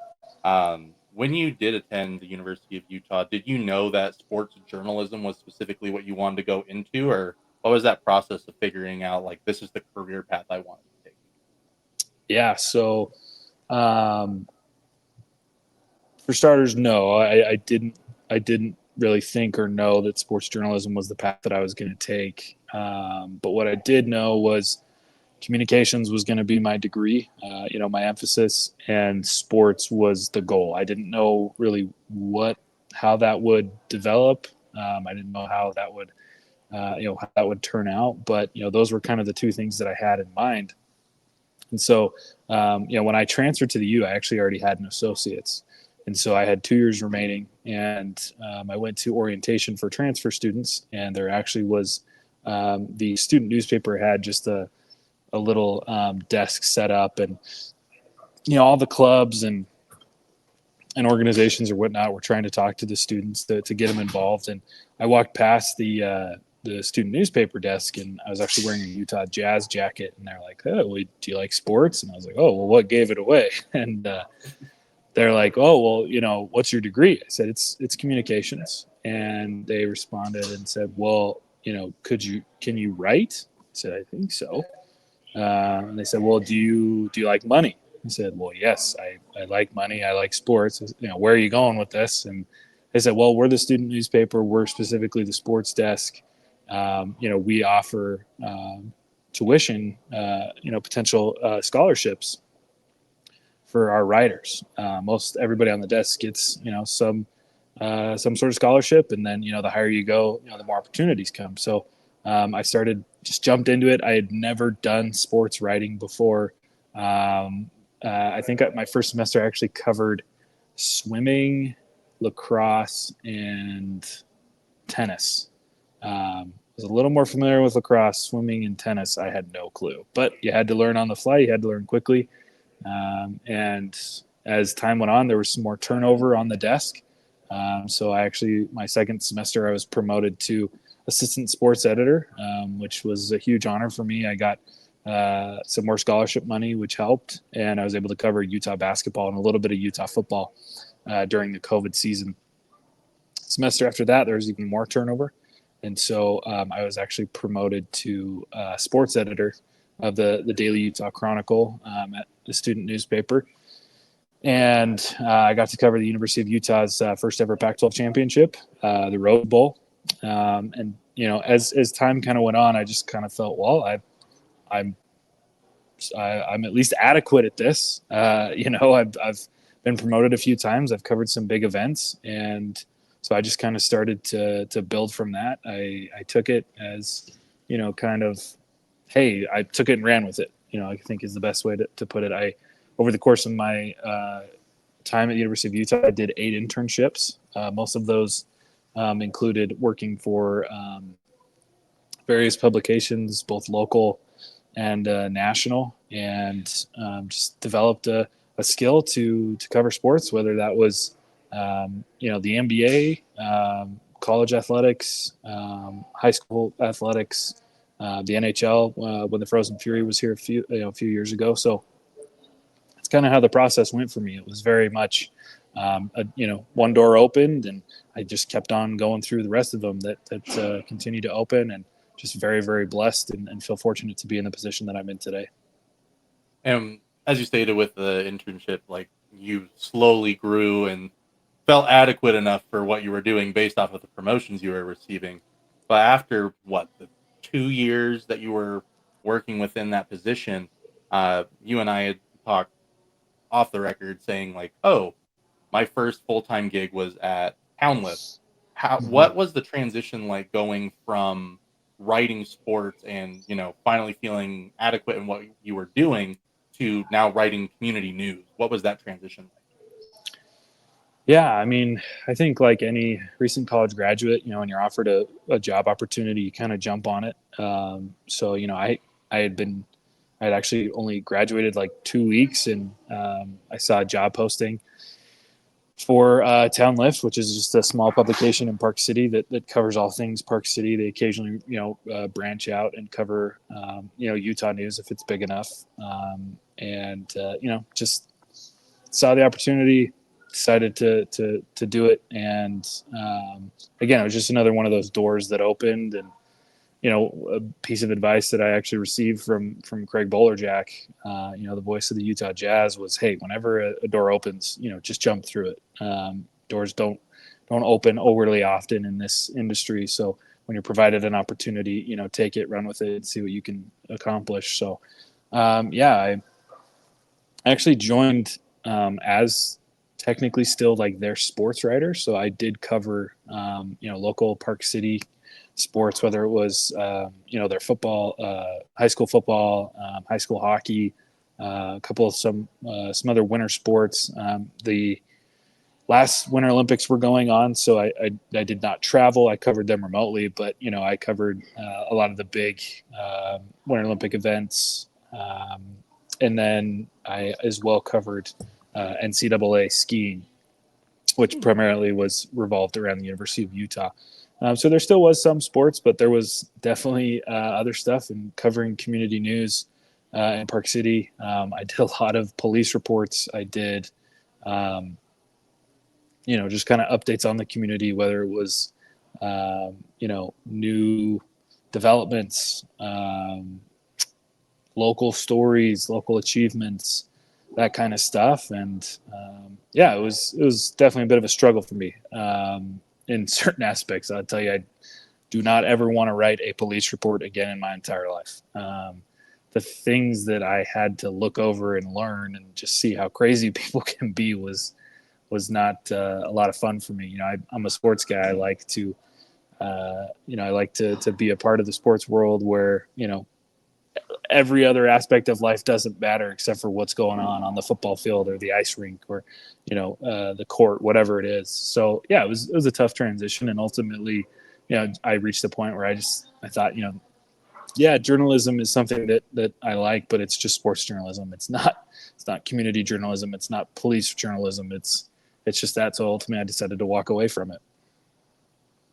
When you did attend the University of Utah, did you know that sports journalism was specifically what you wanted to go into, or what was that process of figuring out, like, this is the career path I wanted to take? Yeah. So, um, for starters, no, I didn't really think or know that sports journalism was the path that I was going to take. But what I did know was communications was going to be my degree, my emphasis, and sports was the goal. I didn't know really how that would develop. I didn't know how that would, how that would turn out. But those were kind of the two things that I had in mind. And so, when I transferred to the U, I actually already had an associate's. And so I had 2 years remaining, and I went to orientation for transfer students, and there actually was the student newspaper had just a little desk set up, and all the clubs and organizations or whatnot were trying to talk to the students to get them involved. And I walked past the student newspaper desk, and I was actually wearing a Utah Jazz jacket, and they're like, "Oh, well, do you like sports?" And I was like, "Oh, well, what gave it away?" And they're like, "Oh, well, what's your degree?" I said, "It's communications." And they responded and said, "Well, can you write?" I said, "I think so." And they said, "Well, do you like money?" I said, "Well, yes, I like money. I like sports. Where are you going with this?" And they said, "Well, we're the student newspaper. We're specifically the sports desk. We offer tuition, potential scholarships for our writers. Most everybody on the desk gets, some sort of scholarship, and then the higher you go, the more opportunities come." So I just jumped into it. I had never done sports writing before. I think my first semester I actually covered swimming, lacrosse, and tennis. I was a little more familiar with lacrosse, swimming, and tennis. I had no clue, but you had to learn on the fly. You had to learn quickly. And as time went on, there was some more turnover on the desk. So my second semester, I was promoted to assistant sports editor, which was a huge honor for me. I got some more scholarship money, which helped, and I was able to cover Utah basketball and a little bit of Utah football during the COVID season. Semester after that, there was even more turnover, and so I was actually promoted to sports editor of the Daily Utah Chronicle at the student newspaper. And I got to cover the University of Utah's first ever Pac-12 championship, the Rose Bowl. And as time kind of went on, I just kind of felt, well, I'm at least adequate at this. I've been promoted a few times. I've covered some big events, and so I just kind of started to build from that. I took it as kind of, hey, I took it and ran with it. I think is the best way to put it. Over the course of my time at the University of Utah, I did 8 internships. Most of those included working for various publications, both local and national, and just developed a skill to cover sports, whether that was the NBA, college athletics, high school athletics, the NHL when the Frozen Fury was here a few years ago. So that's kind of how the process went for me. It was very much one door opened, and I just kept on going through the rest of them that continue to open, and just very, very blessed and feel fortunate to be in the position that I'm in today. And as you stated with the internship, like, you slowly grew and felt adequate enough for what you were doing based off of the promotions you were receiving. But after the 2 years that you were working within that position, you and I had talked off the record saying, like, oh, my first full time gig was at Townlip. Mm-hmm. What was the transition like going from writing sports and finally feeling adequate in what you were doing to now writing community news? What was that transition like? Yeah, I mean, I think like any recent college graduate, when you're offered a job opportunity, you kind of jump on it. So I had been I'd actually only graduated like 2 weeks, and I saw a job posting for Town Lift, which is just a small publication in Park City that covers all things Park City. They occasionally, branch out and cover, Utah news if it's big enough. Just saw the opportunity, decided to do it, and again, it was just another one of those doors that opened. And a piece of advice that I actually received from Craig Bolerjack, the voice of the Utah Jazz, was, hey, whenever a door opens, just jump through it. Doors don't open overly often in this industry, so when you're provided an opportunity, take it, run with it, and see what you can accomplish. So, I actually joined as technically still like their sports writer, so I did cover local Park City sports, whether it was their football, high school football, high school hockey, a couple of some other winter sports. The last Winter Olympics were going on, so I did not travel. I covered them remotely, but I covered a lot of the big Winter Olympic events, and then I as well covered NCAA skiing, which primarily was revolved around the University of Utah. So there still was some sports, but there was definitely other stuff. And covering community news in Park City, I did a lot of police reports. I did, just kind of updates on the community, whether it was, new developments, local stories, local achievements, that kind of stuff. And it was definitely a bit of a struggle for me. In certain aspects, I'll tell you, I do not ever want to write a police report again in my entire life. The things that I had to look over and learn and just see how crazy people can be was not a lot of fun for me. I'm a sports guy. I like to, to be a part of the sports world where every other aspect of life doesn't matter except for what's going on the football field or the ice rink or the court, whatever it is. So it was a tough transition, and ultimately I reached the point where I thought journalism is something that I like, but it's just sports journalism. It's not community journalism, it's not police journalism, it's just that. So ultimately I decided to walk away from it.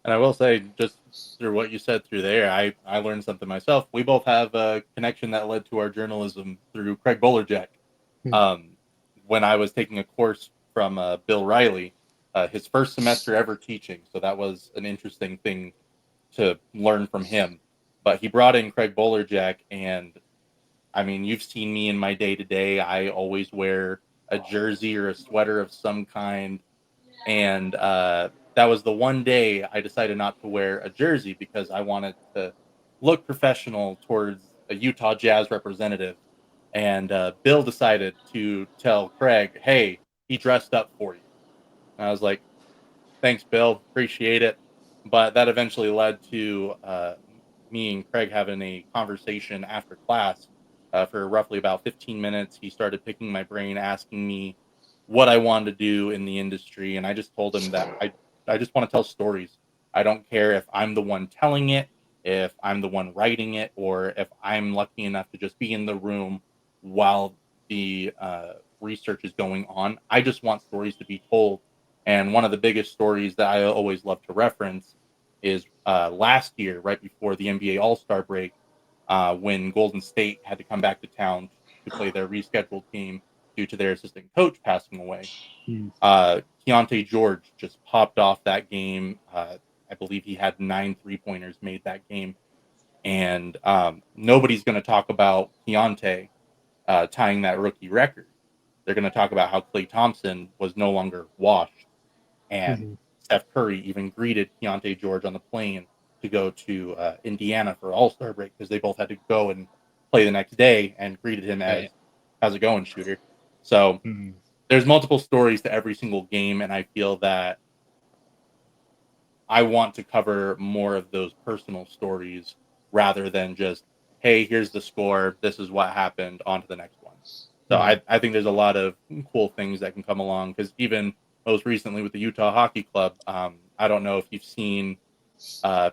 And I will say, just through what you said through there, I learned something myself. We both have a connection that led to our journalism through Craig Bolerjack. Um, when I was taking a course from Bill Riley, his first semester ever teaching, so that was an interesting thing to learn from him. But he brought in Craig Bolerjack, and I mean, you've seen me in my day to day. I always wear a jersey or a sweater of some kind, and that was the one day I decided not to wear a jersey because I wanted to look professional towards a Utah Jazz representative. And Bill decided to tell Craig, "Hey, he dressed up for you." And I was like, "Thanks, Bill. Appreciate it." But that eventually led to me and Craig having a conversation after class for roughly about 15 minutes. He started picking my brain, asking me what I wanted to do in the industry. And I just told him that I just want to tell stories. I don't care if I'm the one telling it, if I'm the one writing it, or if I'm lucky enough to just be in the room while the research is going on. I just want stories to be told. And one of the biggest stories that I always love to reference is last year, right before the NBA All-Star break, when Golden State had to come back to town to play their rescheduled game due to their assistant coach passing away. Keontae George just popped off that game. I believe he had 9 3-pointers made that game. And nobody's going to talk about Keontae tying that rookie record. They're going to talk about how Klay Thompson was no longer washed. And Steph Curry even greeted Keontae George on the plane to go to Indiana for All-Star break because they both had to go and play the next day, and greeted him as "How's it going, shooter?" So there's multiple stories to every single game, and I feel that I want to cover more of those personal stories rather than just, "Hey, here's the score. This is what happened. On to the next one." So I think there's a lot of cool things that can come along, because even most recently with the Utah Hockey Club, I don't know if you've seen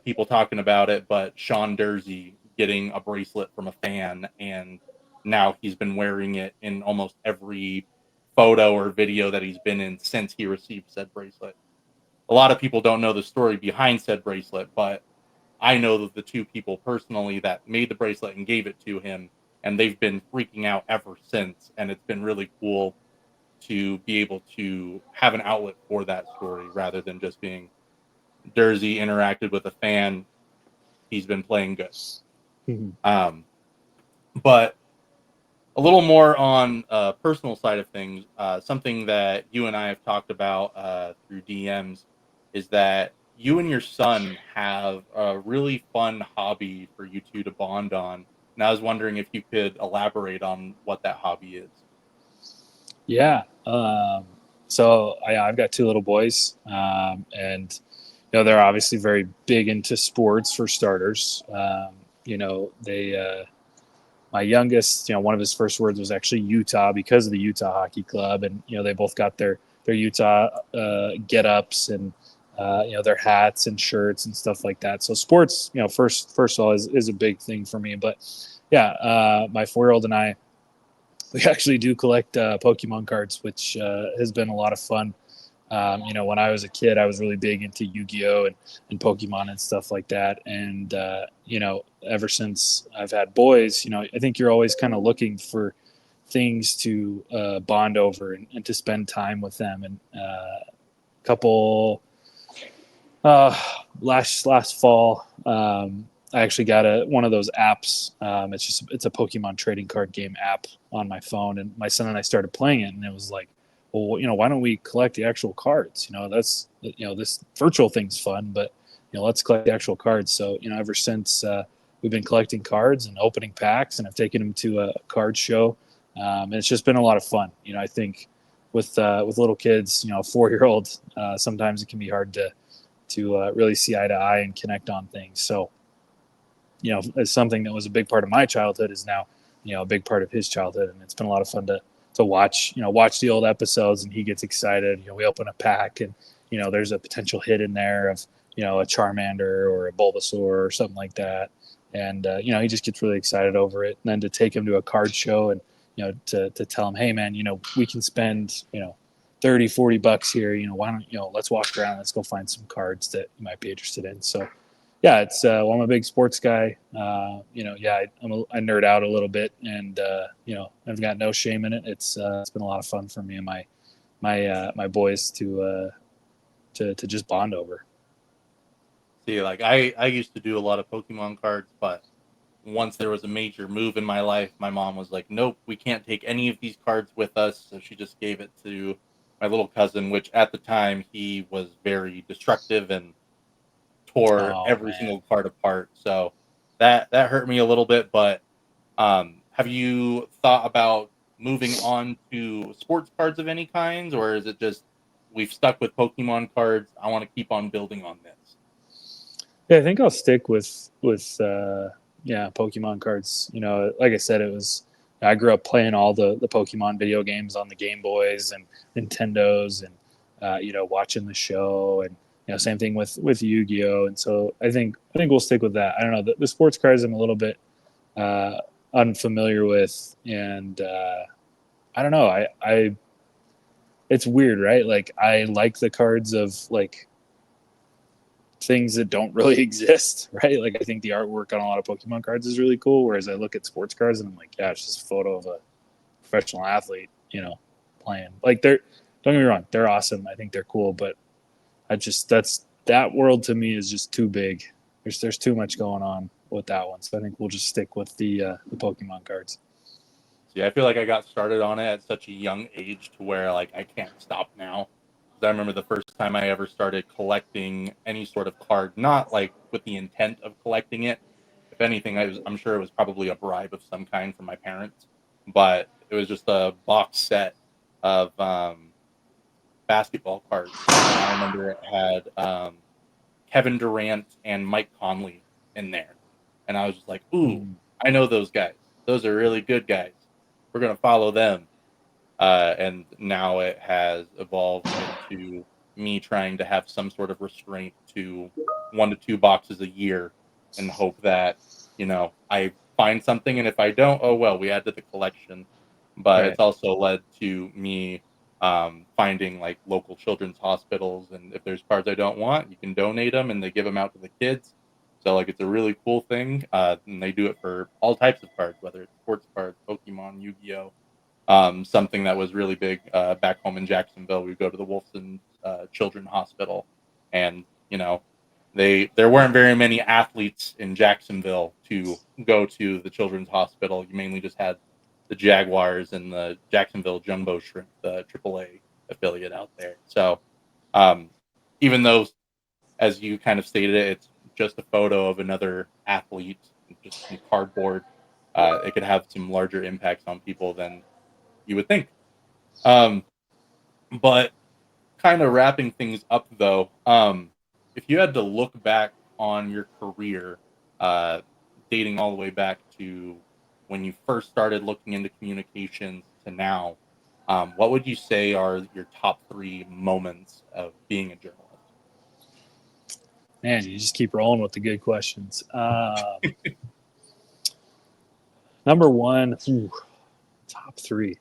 people talking about it, but Sean Dursey getting a bracelet from a fan, and now he's been wearing it in almost every photo or video that he's been in since he received said bracelet. A lot of people don't know the story behind said bracelet, but I know that the two people personally that made the bracelet and gave it to him, and they've been freaking out ever since. And it's been really cool to be able to have an outlet for that story rather than just being Jersey interacted with a fan. He's been playing good. Mhm. But a little more on personal side of things, something that you and I have talked about through DMs is that you and your son have a really fun hobby for you two to bond on. And I was wondering if you could elaborate on what that hobby is. Yeah. So I've got two little boys, and they're obviously very big into sports for starters. They my youngest, one of his first words was actually Utah because of the Utah Hockey Club, and they both got their Utah get ups and their hats and shirts and stuff like that. So sports, first of all, is a big thing for me. But yeah, my 4-year-old and I, we actually do collect Pokemon cards, which has been a lot of fun. When I was a kid, I was really big into Yu-Gi-Oh and Pokemon and stuff like that. And ever since I've had boys, I think you're always kind of looking for things to bond over and to spend time with them. And couple last fall, I actually got one of those apps. It's a Pokemon trading card game app on my phone, and my son and I started playing it, and it was like, well, why don't we collect the actual cards? That's this virtual thing's fun, but let's collect the actual cards. So ever since we've been collecting cards and opening packs, and I've taken him to a card show, and it's just been a lot of fun. I think with little kids, a 4-year-old, sometimes it can be hard to really see eye to eye and connect on things. So, it's something that was a big part of my childhood is now, a big part of his childhood. And it's been a lot of fun to watch the old episodes, and he gets excited. We open a pack and, there's a potential hit in there of, a Charmander or a Bulbasaur or something like that. And, he just gets really excited over it. And then to take him to a card show and, to tell him, hey man, we can spend, 30-40 bucks here, why don't, let's walk around, let's go find some cards that you might be interested in. So yeah, it's well, I'm a big sports guy. Yeah, I nerd out a little bit, and I've got no shame in it. It's been a lot of fun for me and my boys to just bond over. See, like I used to do a lot of Pokemon cards, but once there was a major move in my life, my mom was like, "Nope, we can't take any of these cards with us." So she just gave it to my little cousin, which at the time he was very destructive and tore Oh every man. single card apart. So that hurt me a little bit. But have you thought about moving on to sports cards of any kinds, or is it just we've stuck with Pokemon cards? I want to keep on building on this. Yeah, I think I'll stick with yeah, Pokemon cards. Like I said, I grew up playing all the Pokemon video games on the Game Boys and Nintendos, and watching the show, and same thing with Yu-Gi-Oh. And so I think we'll stick with that. I don't know, the sports cards I'm a little bit uh, unfamiliar with, and I don't know. I it's weird, right? Like I like the cards of like things that don't really exist, right? Like I think the artwork on a lot of Pokemon cards is really cool. Whereas I look at sports cards and I'm like, yeah, it's just a photo of a professional athlete, playing. Like don't get me wrong, they're awesome. I think they're cool, but that world to me is just too big. There's too much going on with that one. So I think we'll just stick with the Pokemon cards. See, I feel like I got started on it at such a young age to where like I can't stop now. 'Cause I remember the first time I ever started collecting any sort of card, not like with the intent of collecting it. If anything, I'm sure it was probably a bribe of some kind from my parents, but it was just a box set of basketball cards, and I remember it had Kevin Durant and Mike Conley in there, and I was just like, "Ooh, Mm. I know those guys. Those are really good guys. We're gonna follow them." And now it has evolved into me trying to have some sort of restraint to 1 to 2 boxes a year, and hope that I find something, and if I don't, oh well, we add to the collection. But Right. it's also led to me finding like local children's hospitals, and if there's cards I don't want, you can donate them, and they give them out to the kids. So like it's a really cool thing, and they do it for all types of cards, whether it's sports cards, Pokemon, Yu-Gi-Oh. Something that was really big back home in Jacksonville. We go to the Wolfson Children's Hospital, and there weren't very many athletes in Jacksonville to go to the Children's Hospital. You mainly just had the Jaguars and the Jacksonville Jumbo Shrimp, the AAA affiliate out there. So um, even though, as you kind of stated it, it's just a photo of another athlete, just some cardboard. It could have some larger impacts on people than you would think. Um, but kind of wrapping things up though, if you had to look back on your career, uh, dating all the way back to when you first started looking into communications to now, what would you say are your top three moments of being a journalist? Man, you just keep rolling with the good questions. Number one, top three.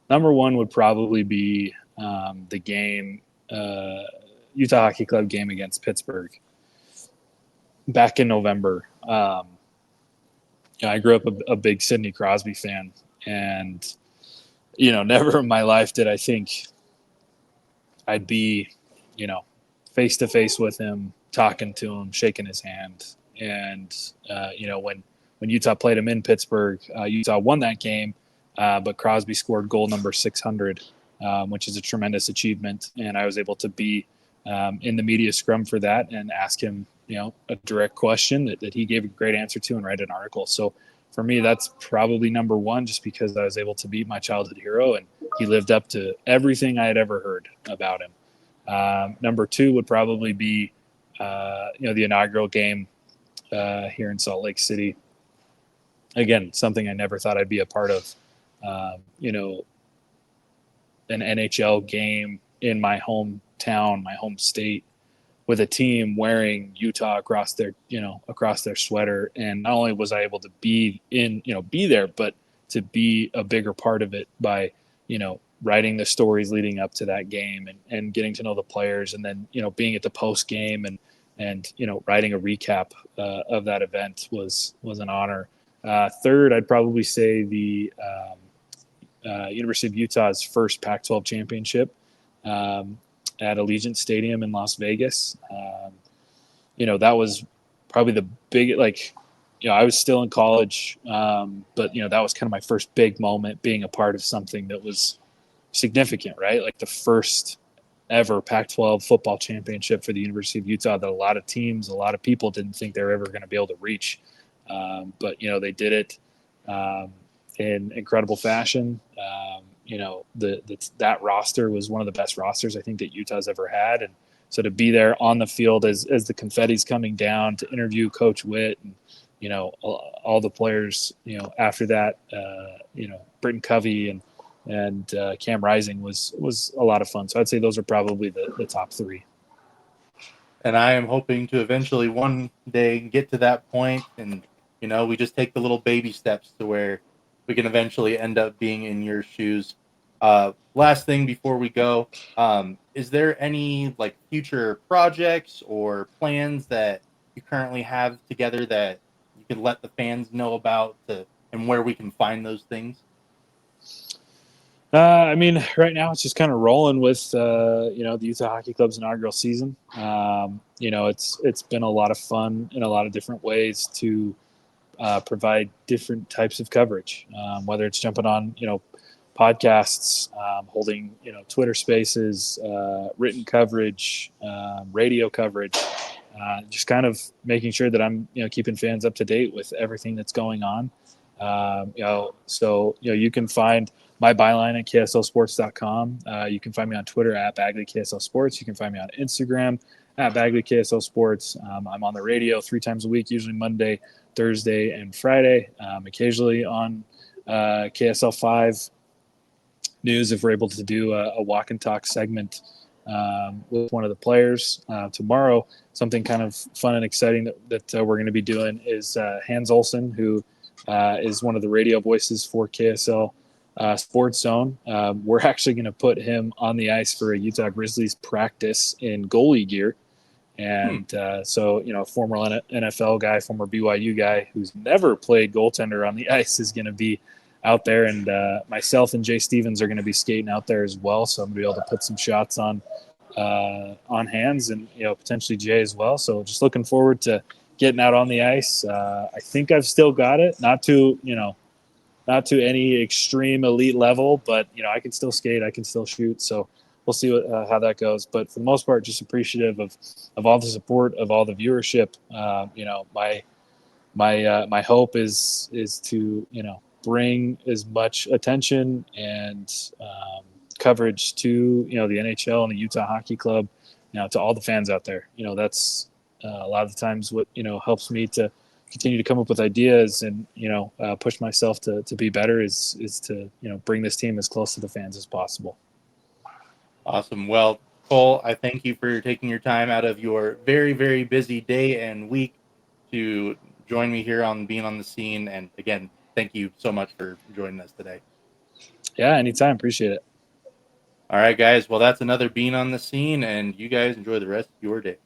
Number one would probably be the game, Utah Hockey Club game against Pittsburgh back in November. I grew up a big Sidney Crosby fan, and never in my life did I think I'd be, face to face with him, talking to him, shaking his hand. And when Utah played him in Pittsburgh, Utah won that game, but Crosby scored goal number 600, which is a tremendous achievement. And I was able to be in the media scrum for that and ask him, a direct question that he gave a great answer to and write an article. So for me, that's probably number one, just because I was able to beat my childhood hero and he lived up to everything I had ever heard about him. Number two would probably be, the inaugural game here in Salt Lake City. Again, something I never thought I'd be a part of. An NHL game in my hometown, my home state, with a team wearing Utah across their sweater. And not only was I able to be there, but to be a bigger part of it by, writing the stories leading up to that game and getting to know the players, and then, being at the post game and writing a recap of that event was an honor. Third, I'd probably say the University of Utah's first Pac-12 championship. At Allegiant Stadium in Las Vegas. That was probably the big, I was still in college, but, that was kind of my first big moment, being a part of something that was significant, right? Like the first ever Pac-12 football championship for the University of Utah that a lot of teams, a lot of people didn't think they were ever going to be able to reach. But, they did it in incredible fashion. That roster was one of the best rosters I think that Utah's ever had. And so to be there on the field as the confetti's coming down, to interview Coach Witt and, all the players, after that, Britton Covey and Cam Rising was a lot of fun. So I'd say those are probably the top three. And I am hoping to eventually one day get to that point, and we just take the little baby steps to where we can eventually end up being in your shoes. Last thing before we go, is there any like future projects or plans that you currently have together that you could let the fans know about, and where we can find those things? Right now it's just kind of rolling with the Utah Hockey Club's inaugural season. It's been a lot of fun in a lot of different ways to provide different types of coverage, whether it's jumping on podcasts, holding Twitter Spaces, written coverage, radio coverage, just kind of making sure that I'm keeping fans up to date with everything that's going on. So you can find my byline at kslsports.com. You can find me on Twitter at Bagley KSL Sports. You can find me on Instagram at Bagley KSL Sports. I'm on the radio 3 times a week, usually Monday, Thursday, and Friday. Occasionally on KSL 5 News if we're able to do a walk and talk segment with one of the players. Tomorrow, something kind of fun and exciting that we're going to be doing is Hans Olsen, who is one of the radio voices for KSL Sports Zone. We're actually going to put him on the ice for a Utah Grizzlies practice in goalie gear. And so, former NFL guy, former BYU guy who's never played goaltender on the ice is going to be out there. And myself and Jay Stevens are going to be skating out there as well. So I'm going to be able to put some shots on Hands and, potentially Jay as well. So just looking forward to getting out on the ice. I think I've still got it, not to any extreme elite level, but, I can still skate, I can still shoot. So we'll see how that goes. But for the most part, just appreciative of all the support, of all the viewership. My hope is to bring as much attention and coverage to the NHL and the Utah Hockey Club, to all the fans out there. That's a lot of the times what helps me to continue to come up with ideas and push myself to be better is to bring this team as close to the fans as possible. Awesome. Well, Cole, I thank you for taking your time out of your very, very busy day and week to join me here on Being on the Scene. And again, thank you so much for joining us today. Yeah, anytime. Appreciate it. All right, guys. Well, that's another Being on the Scene, and you guys enjoy the rest of your day.